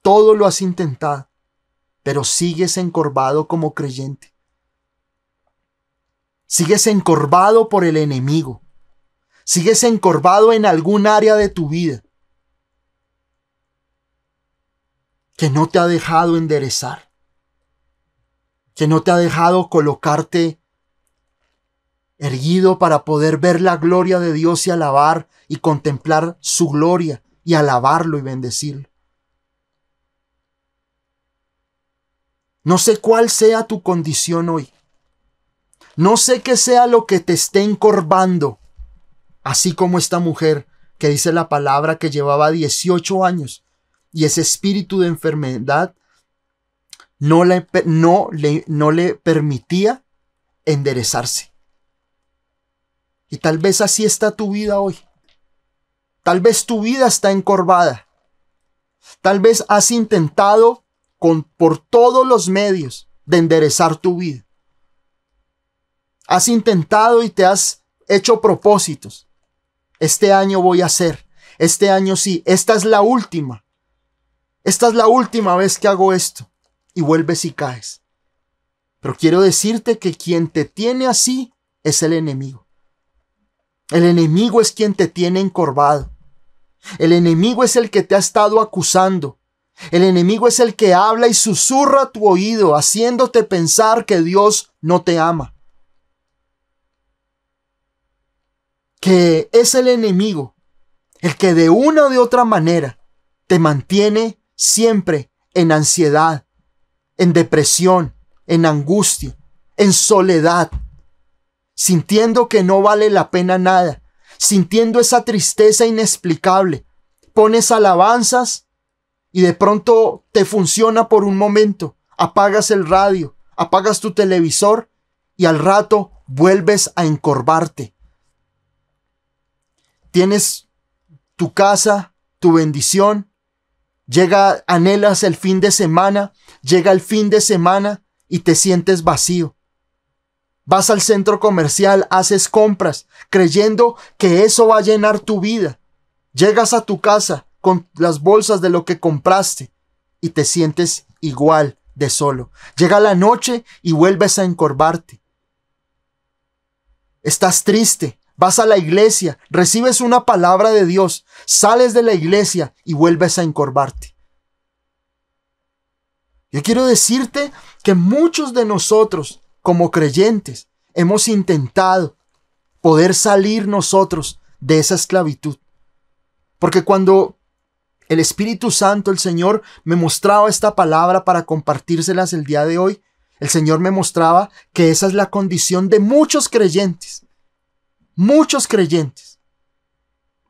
lo has intentado. Pero sigues encorvado como creyente. Sigues encorvado por el enemigo. Sigues encorvado en algún área de tu vida que no te ha dejado enderezar, que no te ha dejado colocarte erguido para poder ver la gloria de Dios y alabar y contemplar su gloria y alabarlo y bendecirlo. No sé cuál sea tu condición hoy. No sé qué sea lo que te esté encorvando. Así como esta mujer que dice la palabra que llevaba 18 años y ese espíritu de enfermedad no le permitía enderezarse. Y tal vez así está tu vida hoy. Tal vez tu vida está encorvada. Tal vez has intentado por todos los medios de enderezar tu vida. Has intentado y te has hecho propósitos. Este año voy a hacer. Este año sí. Esta es la última. Esta es la última vez que hago esto. Y vuelves y caes. Pero quiero decirte que quien te tiene así es el enemigo. El enemigo es quien te tiene encorvado. El enemigo es el que te ha estado acusando. El enemigo es el que habla y susurra a tu oído, haciéndote pensar que Dios no te ama. Que es el enemigo el que de una o de otra manera te mantiene siempre en ansiedad, en depresión, en angustia, en soledad, sintiendo que no vale la pena nada, sintiendo esa tristeza inexplicable. Pones alabanzas y de pronto te funciona por un momento. Apagas el radio, apagas tu televisor y al rato vuelves a encorvarte. Tienes tu casa, tu bendición. Anhelas el fin de semana. Llega el fin de semana y te sientes vacío. Vas al centro comercial, haces compras, creyendo que eso va a llenar tu vida. Llegas a tu casa con las bolsas de lo que compraste y te sientes igual de solo. Llega la noche y vuelves a encorvarte. Estás triste, vas a la iglesia, recibes una palabra de Dios, sales de la iglesia y vuelves a encorvarte. Yo quiero decirte que muchos de nosotros, como creyentes, hemos intentado poder salir nosotros de esa esclavitud. Porque cuando el Espíritu Santo, el Señor, me mostraba esta palabra para compartírselas el día de hoy, el Señor me mostraba que esa es la condición de muchos creyentes. Muchos creyentes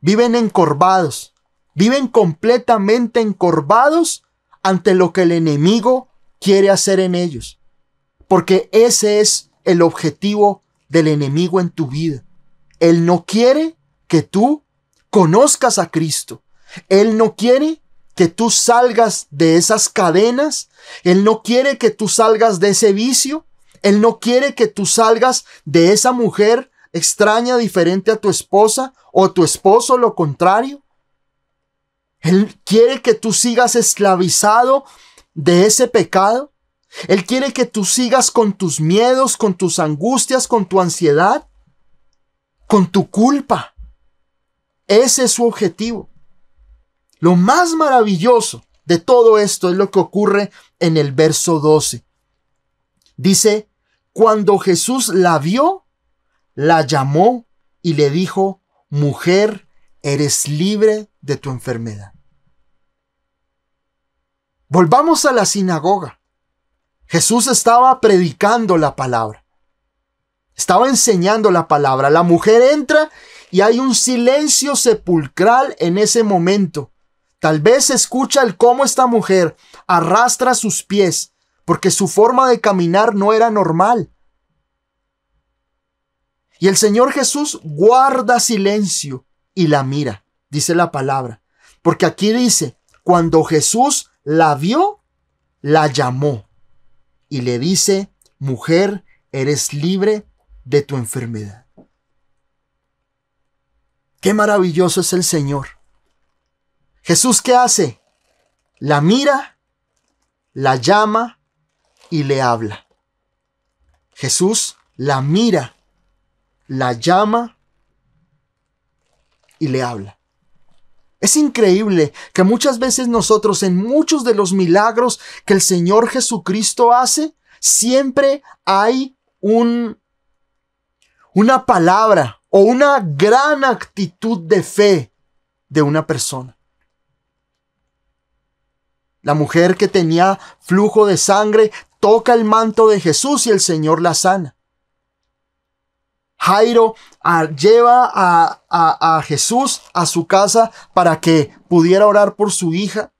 viven encorvados, viven completamente encorvados ante lo que el enemigo quiere hacer en ellos. Porque ese es el objetivo del enemigo en tu vida. Él no quiere que tú conozcas a Cristo. Él no quiere que tú salgas de esas cadenas. Él no quiere que tú salgas de ese vicio. Él no quiere que tú salgas de esa mujer extraña, diferente a tu esposa, o tu esposo lo contrario. Él quiere que tú sigas esclavizado de ese pecado. Él quiere que tú sigas con tus miedos, con tus angustias, con tu ansiedad, con tu culpa. Ese es su objetivo. Lo más maravilloso de todo esto es lo que ocurre en el verso 12. Dice, cuando Jesús la vio, la llamó y le dijo, mujer, eres libre de tu enfermedad. Volvamos a la sinagoga. Jesús estaba predicando la palabra. Estaba enseñando la palabra. La mujer entra y hay un silencio sepulcral en ese momento. Tal vez se escucha el cómo esta mujer arrastra sus pies, porque su forma de caminar no era normal. Y el Señor Jesús guarda silencio y la mira, dice la palabra. Porque aquí dice, cuando Jesús la vio, la llamó y le dice, mujer, eres libre de tu enfermedad. Qué maravilloso es el Señor. Jesús, ¿qué hace? La mira, la llama y le habla. Jesús la mira, la llama y le habla. Es increíble que muchas veces nosotros, en muchos de los milagros que el Señor Jesucristo hace, siempre hay una palabra o una gran actitud de fe de una persona. La mujer que tenía flujo de sangre toca el manto de Jesús y el Señor la sana. Jairo lleva a Jesús a su casa para que pudiera orar por su hija.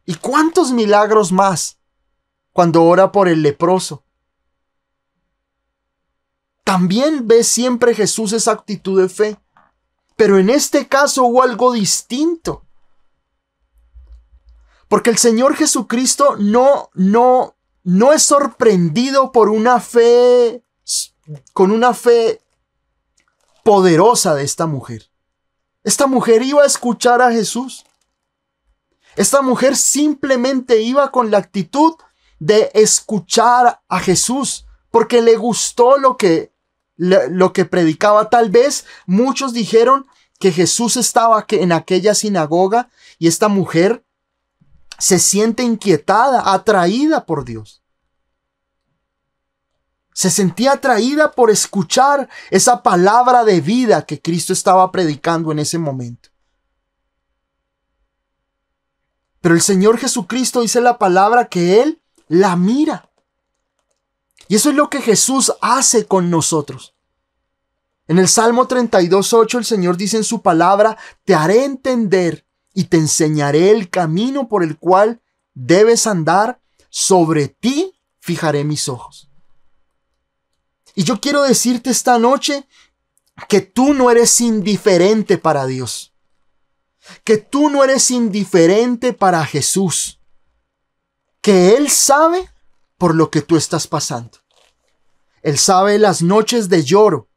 ¿Y cuántos milagros más cuando ora por el leproso? También ve siempre Jesús esa actitud de fe. Pero en este caso hubo algo distinto. Porque el Señor Jesucristo no es sorprendido por una fe, con una fe poderosa de esta mujer. Esta mujer iba a escuchar a Jesús. Esta mujer simplemente iba con la actitud de escuchar a Jesús, porque le gustó lo que predicaba. Tal vez muchos dijeron que Jesús estaba en aquella sinagoga y esta mujer se siente inquietada, atraída por Dios. Se sentía atraída por escuchar esa palabra de vida que Cristo estaba predicando en ese momento. Pero el Señor Jesucristo dice la palabra que Él la mira. Y eso es lo que Jesús hace con nosotros. En el Salmo 32:8 el Señor dice en su palabra: te haré entender y te enseñaré el camino por el cual debes andar, sobre ti fijaré mis ojos. Y yo quiero decirte esta noche que tú no eres indiferente para Dios, que tú no eres indiferente para Jesús, que Él sabe por lo que tú estás pasando. Él sabe las noches de lloro,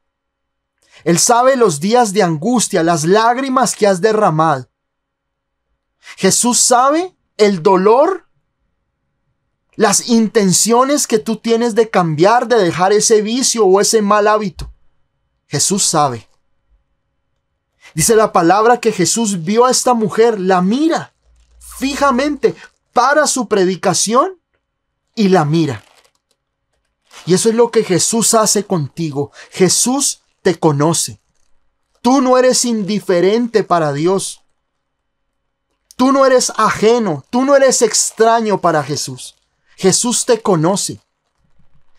Él sabe los días de angustia, las lágrimas que has derramado. Jesús sabe el dolor, las intenciones que tú tienes de cambiar, de dejar ese vicio o ese mal hábito. Jesús sabe. Dice la palabra que Jesús vio a esta mujer, la mira fijamente, para su predicación y la mira. Y eso es lo que Jesús hace contigo. Jesús te conoce. Tú no eres indiferente para Dios. Tú no eres ajeno, tú no eres extraño para Jesús. Jesús te conoce.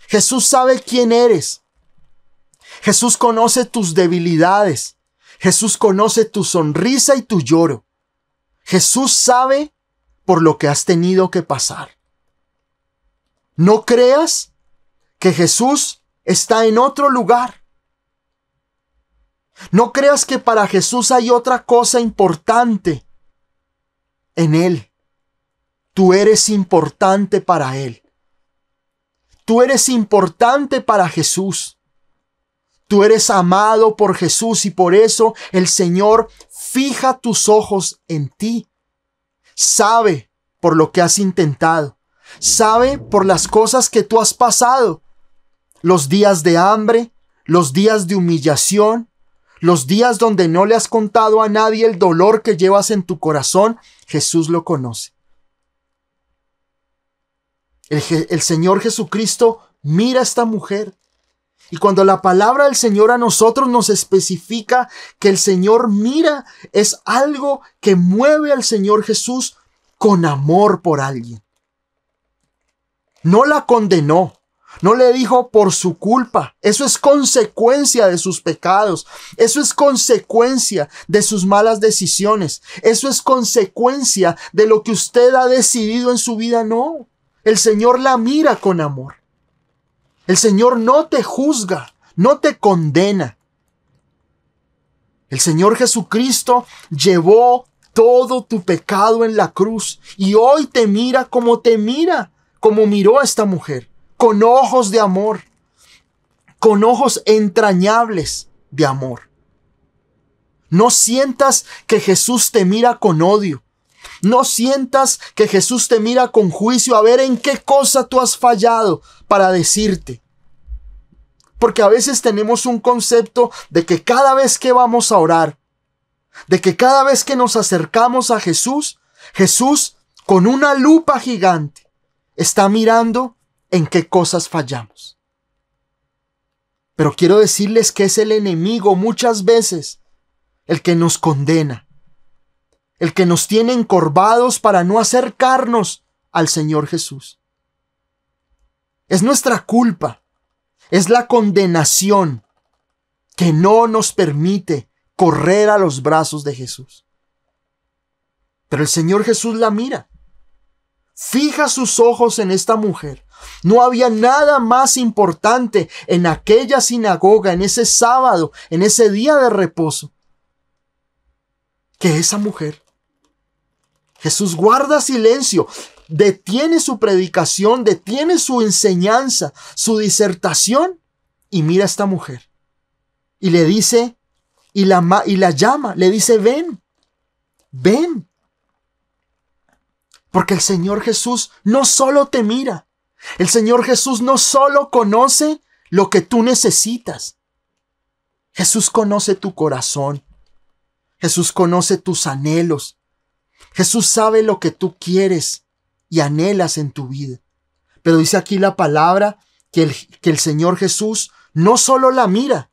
Jesús sabe quién eres. Jesús conoce tus debilidades. Jesús conoce tu sonrisa y tu lloro. Jesús sabe por lo que has tenido que pasar. No creas que Jesús está en otro lugar. No creas que para Jesús hay otra cosa importante en Él. Tú eres importante para Él. Tú eres importante para Jesús. Tú eres amado por Jesús y por eso el Señor fija tus ojos en ti. Sabe por lo que has intentado. Sabe por las cosas que tú has pasado. Los días de hambre, los días de humillación, los días donde no le has contado a nadie el dolor que llevas en tu corazón, Jesús lo conoce. El Señor Jesucristo mira a esta mujer. Y cuando la palabra del Señor a nosotros nos especifica que el Señor mira, es algo que mueve al Señor Jesús con amor por alguien. No la condenó. No le dijo por su culpa. Eso es consecuencia de sus pecados. Eso es consecuencia de sus malas decisiones. Eso es consecuencia de lo que usted ha decidido en su vida. No. El Señor la mira con amor. El Señor no te juzga, no te condena. El Señor Jesucristo llevó todo tu pecado en la cruz y hoy te mira, como miró a esta mujer. Con ojos de amor, con ojos entrañables de amor. No sientas que Jesús te mira con odio. No sientas que Jesús te mira con juicio a ver en qué cosa tú has fallado para decirte. Porque a veces tenemos un concepto de que cada vez que vamos a orar, de que cada vez que nos acercamos a Jesús, Jesús con una lupa gigante está mirando en qué cosas fallamos. Pero quiero decirles que es el enemigo muchas veces el que nos condena, el que nos tiene encorvados para no acercarnos al Señor Jesús. Es nuestra culpa, es la condenación que no nos permite correr a los brazos de Jesús. Pero el Señor Jesús la mira. Fija sus ojos en esta mujer. No había nada más importante en aquella sinagoga, en ese sábado, en ese día de reposo, que esa mujer. Jesús guarda silencio, detiene su predicación, detiene su enseñanza, su disertación y mira a esta mujer. Y le dice, y la llama, le dice, ven, ven. Porque el Señor Jesús no solo te mira, el Señor Jesús no solo conoce lo que tú necesitas. Jesús conoce tu corazón. Jesús conoce tus anhelos. Jesús sabe lo que tú quieres y anhelas en tu vida. Pero dice aquí la palabra que el Señor Jesús no solo la mira,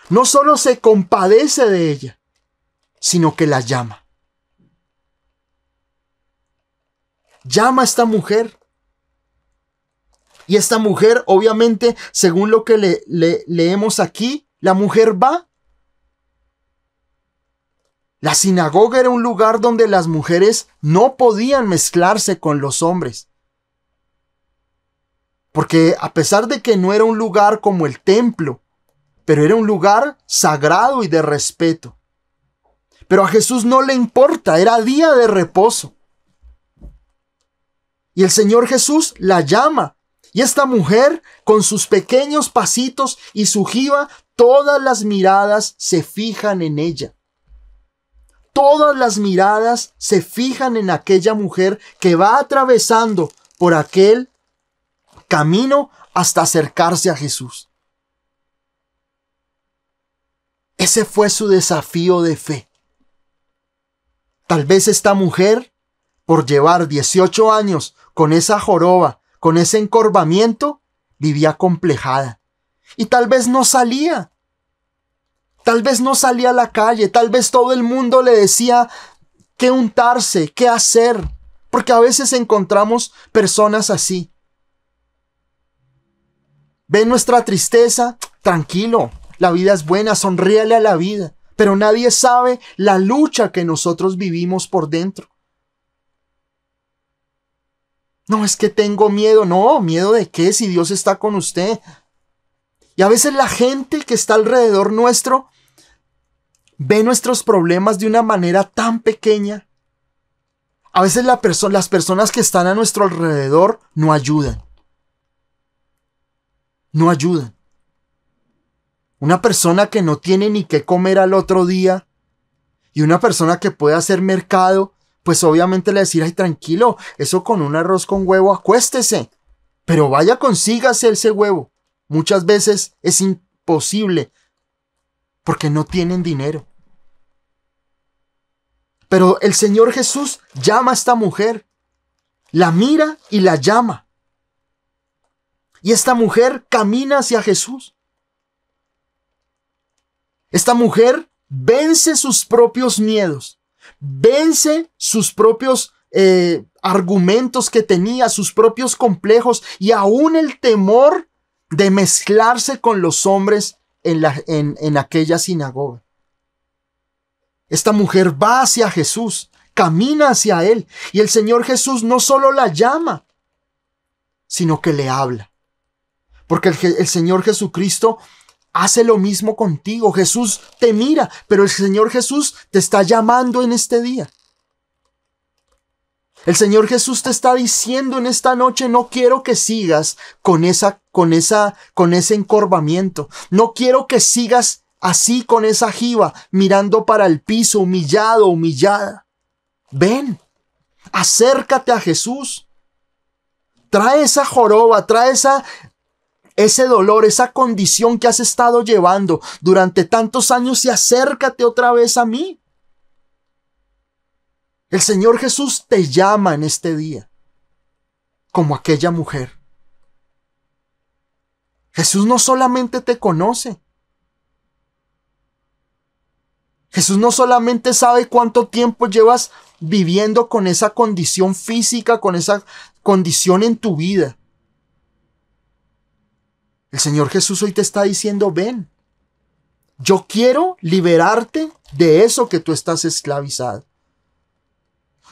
no solo se compadece de ella, sino que la llama. Llama a esta mujer. Y esta mujer, obviamente, según lo que leemos aquí, la mujer va. La sinagoga era un lugar donde las mujeres no podían mezclarse con los hombres. Porque a pesar de que no era un lugar como el templo, pero era un lugar sagrado y de respeto. Pero a Jesús no le importa, era día de reposo. Y el Señor Jesús la llama. Y esta mujer, con sus pequeños pasitos y su jiba, todas las miradas se fijan en ella. Todas las miradas se fijan en aquella mujer que va atravesando por aquel camino hasta acercarse a Jesús. Ese fue su desafío de fe. Tal vez esta mujer, por llevar 18 años con esa joroba, con ese encorvamiento, vivía acomplejada. Y tal vez no salía. Tal vez no salía a la calle. Tal vez todo el mundo le decía qué untarse, qué hacer. Porque a veces encontramos personas así. Ve nuestra tristeza, tranquilo, la vida es buena, sonríele a la vida. Pero nadie sabe la lucha que nosotros vivimos por dentro. No, es que tengo miedo. No, ¿miedo de qué si Dios está con usted? Y a veces la gente que está alrededor nuestro ve nuestros problemas de una manera tan pequeña. A veces las personas que están a nuestro alrededor no ayudan. No ayudan. Una persona que no tiene ni qué comer al otro día y una persona que puede hacer mercado, pues obviamente le decir, ay, tranquilo, eso con un arroz con huevo, acuéstese. Pero vaya, consígase ese huevo. Muchas veces es imposible porque no tienen dinero. Pero el Señor Jesús llama a esta mujer, la mira y la llama. Y esta mujer camina hacia Jesús. Esta mujer vence sus propios miedos, vence sus propios argumentos que tenía, sus propios complejos y aún el temor de mezclarse con los hombres en aquella sinagoga. Esta mujer va hacia Jesús, camina hacia Él y el Señor Jesús no solo la llama, sino que le habla. Porque el Señor Jesucristo hace lo mismo contigo. Jesús te mira, pero el Señor Jesús te está llamando en este día. El Señor Jesús te está diciendo en esta noche, no quiero que sigas con ese encorvamiento. No quiero que sigas así con esa jiba, mirando para el piso, humillado, humillada. Ven, acércate a Jesús. Trae esa joroba, trae ese dolor, esa condición que has estado llevando durante tantos años y acércate otra vez a mí. El Señor Jesús te llama en este día, como aquella mujer. Jesús no solamente te conoce. Jesús no solamente sabe cuánto tiempo llevas viviendo con esa condición física, con esa condición en tu vida. El Señor Jesús hoy te está diciendo, ven, yo quiero liberarte de eso que tú estás esclavizado.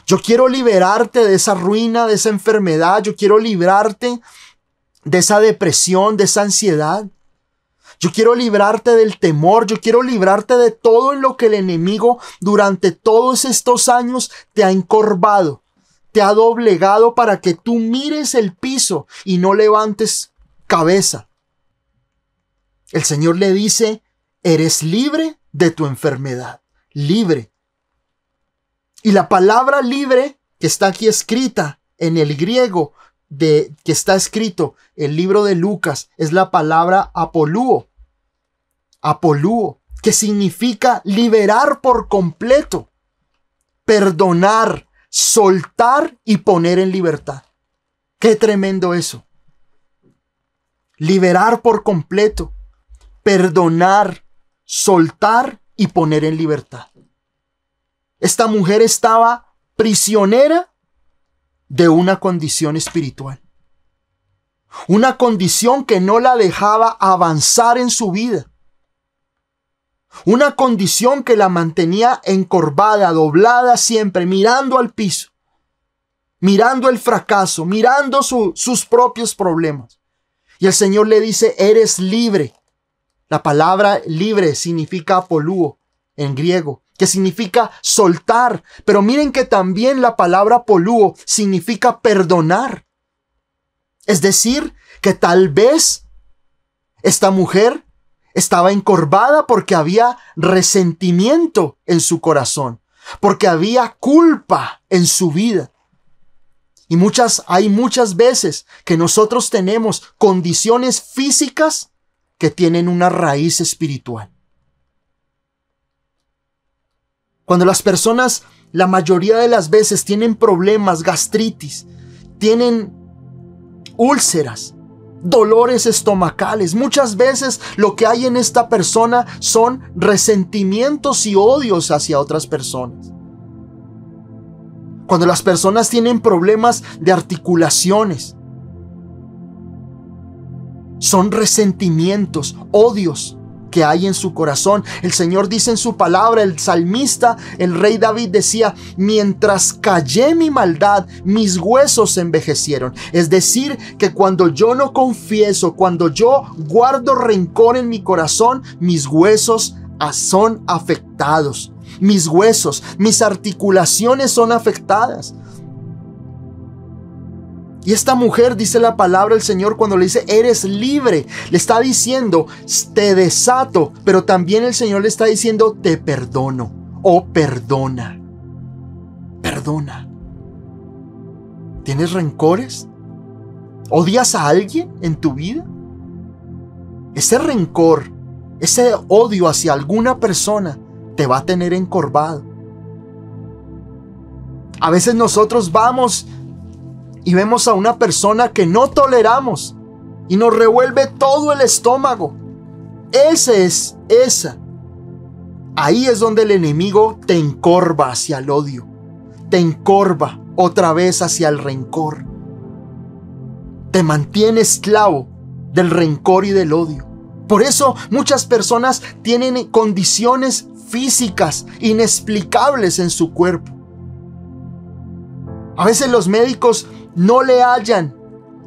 Yo quiero liberarte de esa ruina, de esa enfermedad. Yo quiero librarte de esa depresión, de esa ansiedad. Yo quiero librarte del temor. Yo quiero librarte de todo en lo que el enemigo durante todos estos años te ha encorvado, te ha doblegado para que tú mires el piso y no levantes cabeza. El Señor le dice, eres libre de tu enfermedad. Libre. Y la palabra libre que está aquí escrita en el griego que está escrito el libro de Lucas es la palabra apolúo. Apolúo. que significa liberar por completo, perdonar, soltar y poner en libertad. ¡Qué tremendo eso! Liberar por completo, perdonar, soltar y poner en libertad. Esta mujer estaba prisionera de una condición espiritual. Una condición que no la dejaba avanzar en su vida. Una condición que la mantenía encorvada, doblada siempre, mirando al piso, mirando el fracaso, mirando sus propios problemas. Y el Señor le dice, eres libre. La palabra libre significa apolúo en griego, que significa soltar. Pero miren que también la palabra apolúo significa perdonar. Es decir, que tal vez esta mujer estaba encorvada porque había resentimiento en su corazón, porque había culpa en su vida. Y hay muchas veces que nosotros tenemos condiciones físicas que tienen una raíz espiritual. Cuando las personas, la mayoría de las veces, tienen problemas, gastritis, tienen úlceras, dolores estomacales, muchas veces lo que hay en esta persona son resentimientos y odios hacia otras personas. Cuando las personas tienen problemas de articulaciones, son resentimientos, odios que hay en su corazón. El Señor dice en su palabra, el salmista, el rey David decía, mientras callé mi maldad, mis huesos se envejecieron. Es decir, que cuando yo no confieso, cuando yo guardo rencor en mi corazón, mis huesos son afectados. Mis huesos, mis articulaciones son afectadas. Y esta mujer, dice la palabra del Señor, cuando le dice, eres libre, le está diciendo, te desato, pero también el Señor le está diciendo, te perdono, o perdona. Perdona. ¿Tienes rencores? ¿Odias a alguien en tu vida? Ese rencor, ese odio hacia alguna persona te va a tener encorvado. A veces nosotros vamos y vemos a una persona que no toleramos y nos revuelve todo el estómago. Esa. Ahí es donde el enemigo te encorva hacia el odio. Te encorva otra vez hacia el rencor. Te mantiene esclavo del rencor y del odio. Por eso muchas personas tienen condiciones físicas inexplicables en su cuerpo. A veces los médicos no le hallan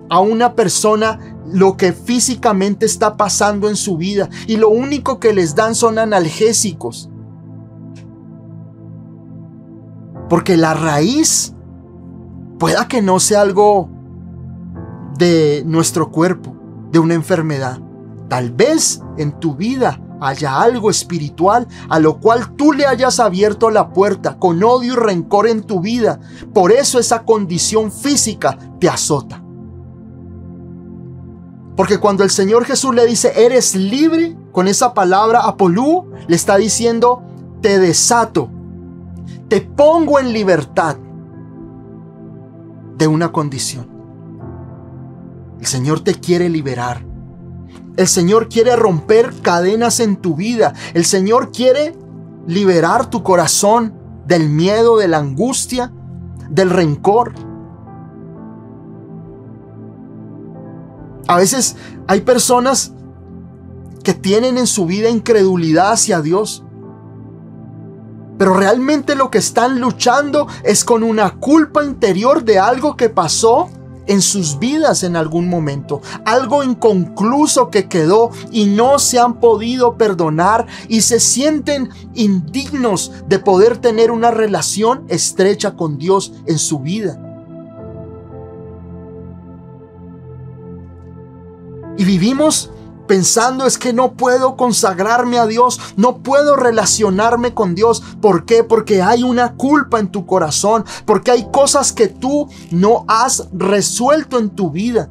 a una persona lo que físicamente está pasando en su vida y lo único que les dan son analgésicos. Porque la raíz pueda que no sea algo de nuestro cuerpo, de una enfermedad. Tal vez en tu vida haya algo espiritual a lo cual tú le hayas abierto la puerta con odio y rencor en tu vida. Por eso esa condición física te azota. Porque cuando el Señor Jesús le dice, eres libre, con esa palabra apolú, le está diciendo, te desato, te pongo en libertad de una condición. El Señor te quiere liberar. El Señor quiere romper cadenas en tu vida. El Señor quiere liberar tu corazón del miedo, de la angustia, del rencor. A veces hay personas que tienen en su vida incredulidad hacia Dios. Pero realmente lo que están luchando es con una culpa interior de algo que pasó en sus vidas en algún momento, algo inconcluso que quedó y no se han podido perdonar y se sienten indignos de poder tener una relación estrecha con Dios en su vida. Y vivimos pensando, es que no puedo consagrarme a Dios, no puedo relacionarme con Dios. ¿Por qué? Porque hay una culpa en tu corazón, porque hay cosas que tú no has resuelto en tu vida,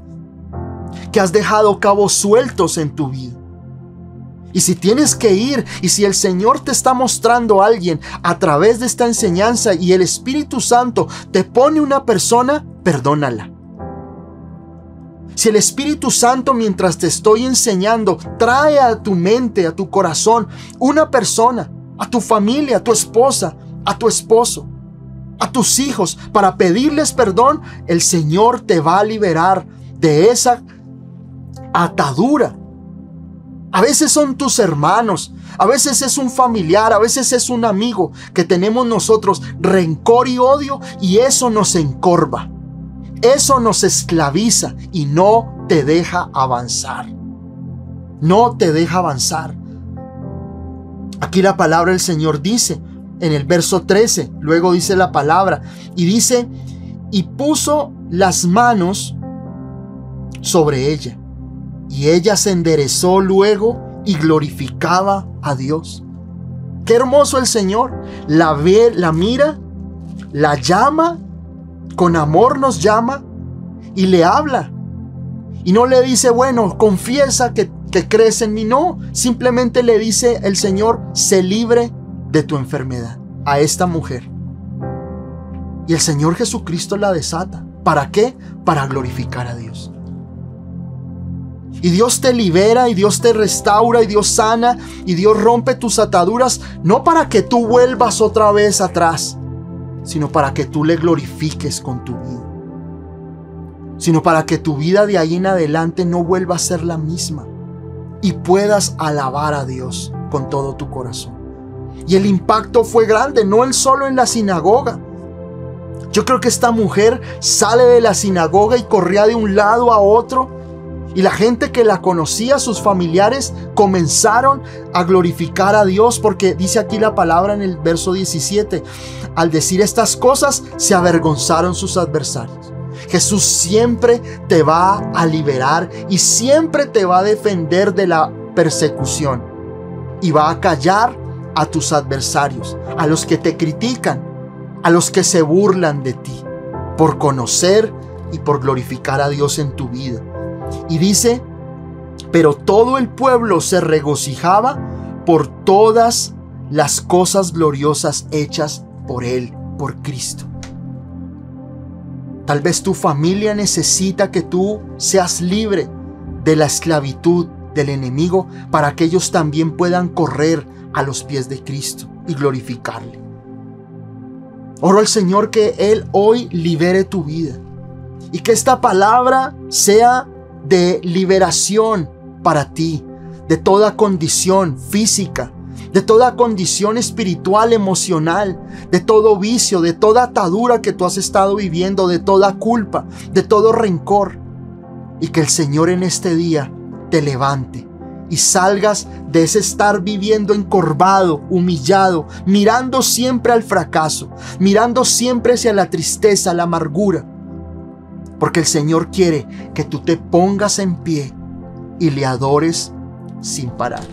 que has dejado cabos sueltos en tu vida. Y si tienes que ir, y si el Señor te está mostrando a alguien a través de esta enseñanza y el Espíritu Santo te pone una persona, perdónala. Si el Espíritu Santo, mientras te estoy enseñando, trae a tu mente, a tu corazón, una persona, a tu familia, a tu esposa, a tu esposo, a tus hijos, para pedirles perdón, el Señor te va a liberar de esa atadura. A veces son tus hermanos, a veces es un familiar, a veces es un amigo que tenemos nosotros rencor y odio, y eso nos encorva, eso nos esclaviza y no te deja avanzar. No te deja avanzar. Aquí la palabra del Señor dice, en el verso 13, luego dice la palabra, y dice, y puso las manos sobre ella. Y ella se enderezó luego y glorificaba a Dios. Qué hermoso el Señor. La ve, la mira, la llama, con amor nos llama y le habla. Y no le dice, bueno, confiesa que crees en mí. No, simplemente le dice el Señor, sé libre de tu enfermedad a esta mujer. Y el Señor Jesucristo la desata. ¿Para qué? Para glorificar a Dios. Y Dios te libera, y Dios te restaura, y Dios sana, y Dios rompe tus ataduras, no para que tú vuelvas otra vez atrás, sino para que tú le glorifiques con tu vida. Sino para que tu vida de ahí en adelante no vuelva a ser la misma, y puedas alabar a Dios con todo tu corazón. Y el impacto fue grande, no el solo en la sinagoga. Yo creo que esta mujer sale de la sinagoga y corría de un lado a otro. Y la gente que la conocía, sus familiares, comenzaron a glorificar a Dios, porque dice aquí la palabra en el verso 17, al decir estas cosas, se avergonzaron sus adversarios. Jesús siempre te va a liberar y siempre te va a defender de la persecución. Y va a callar a tus adversarios, a los que te critican, a los que se burlan de ti, por conocer y por glorificar a Dios en tu vida. Y dice, pero todo el pueblo se regocijaba por todas las cosas gloriosas hechas por Él, por Cristo. Tal vez tu familia necesita que tú seas libre de la esclavitud del enemigo para que ellos también puedan correr a los pies de Cristo y glorificarle. Oro al Señor que Él hoy libere tu vida y que esta palabra sea de liberación para ti, de toda condición física, de toda condición espiritual, emocional, de todo vicio, de toda atadura que tú has estado viviendo, de toda culpa, de todo rencor. Y que el Señor en este día te levante y salgas de ese estar viviendo encorvado, humillado, mirando siempre al fracaso, mirando siempre hacia la tristeza, la amargura. Porque el Señor quiere que tú te pongas en pie y le adores sin parar.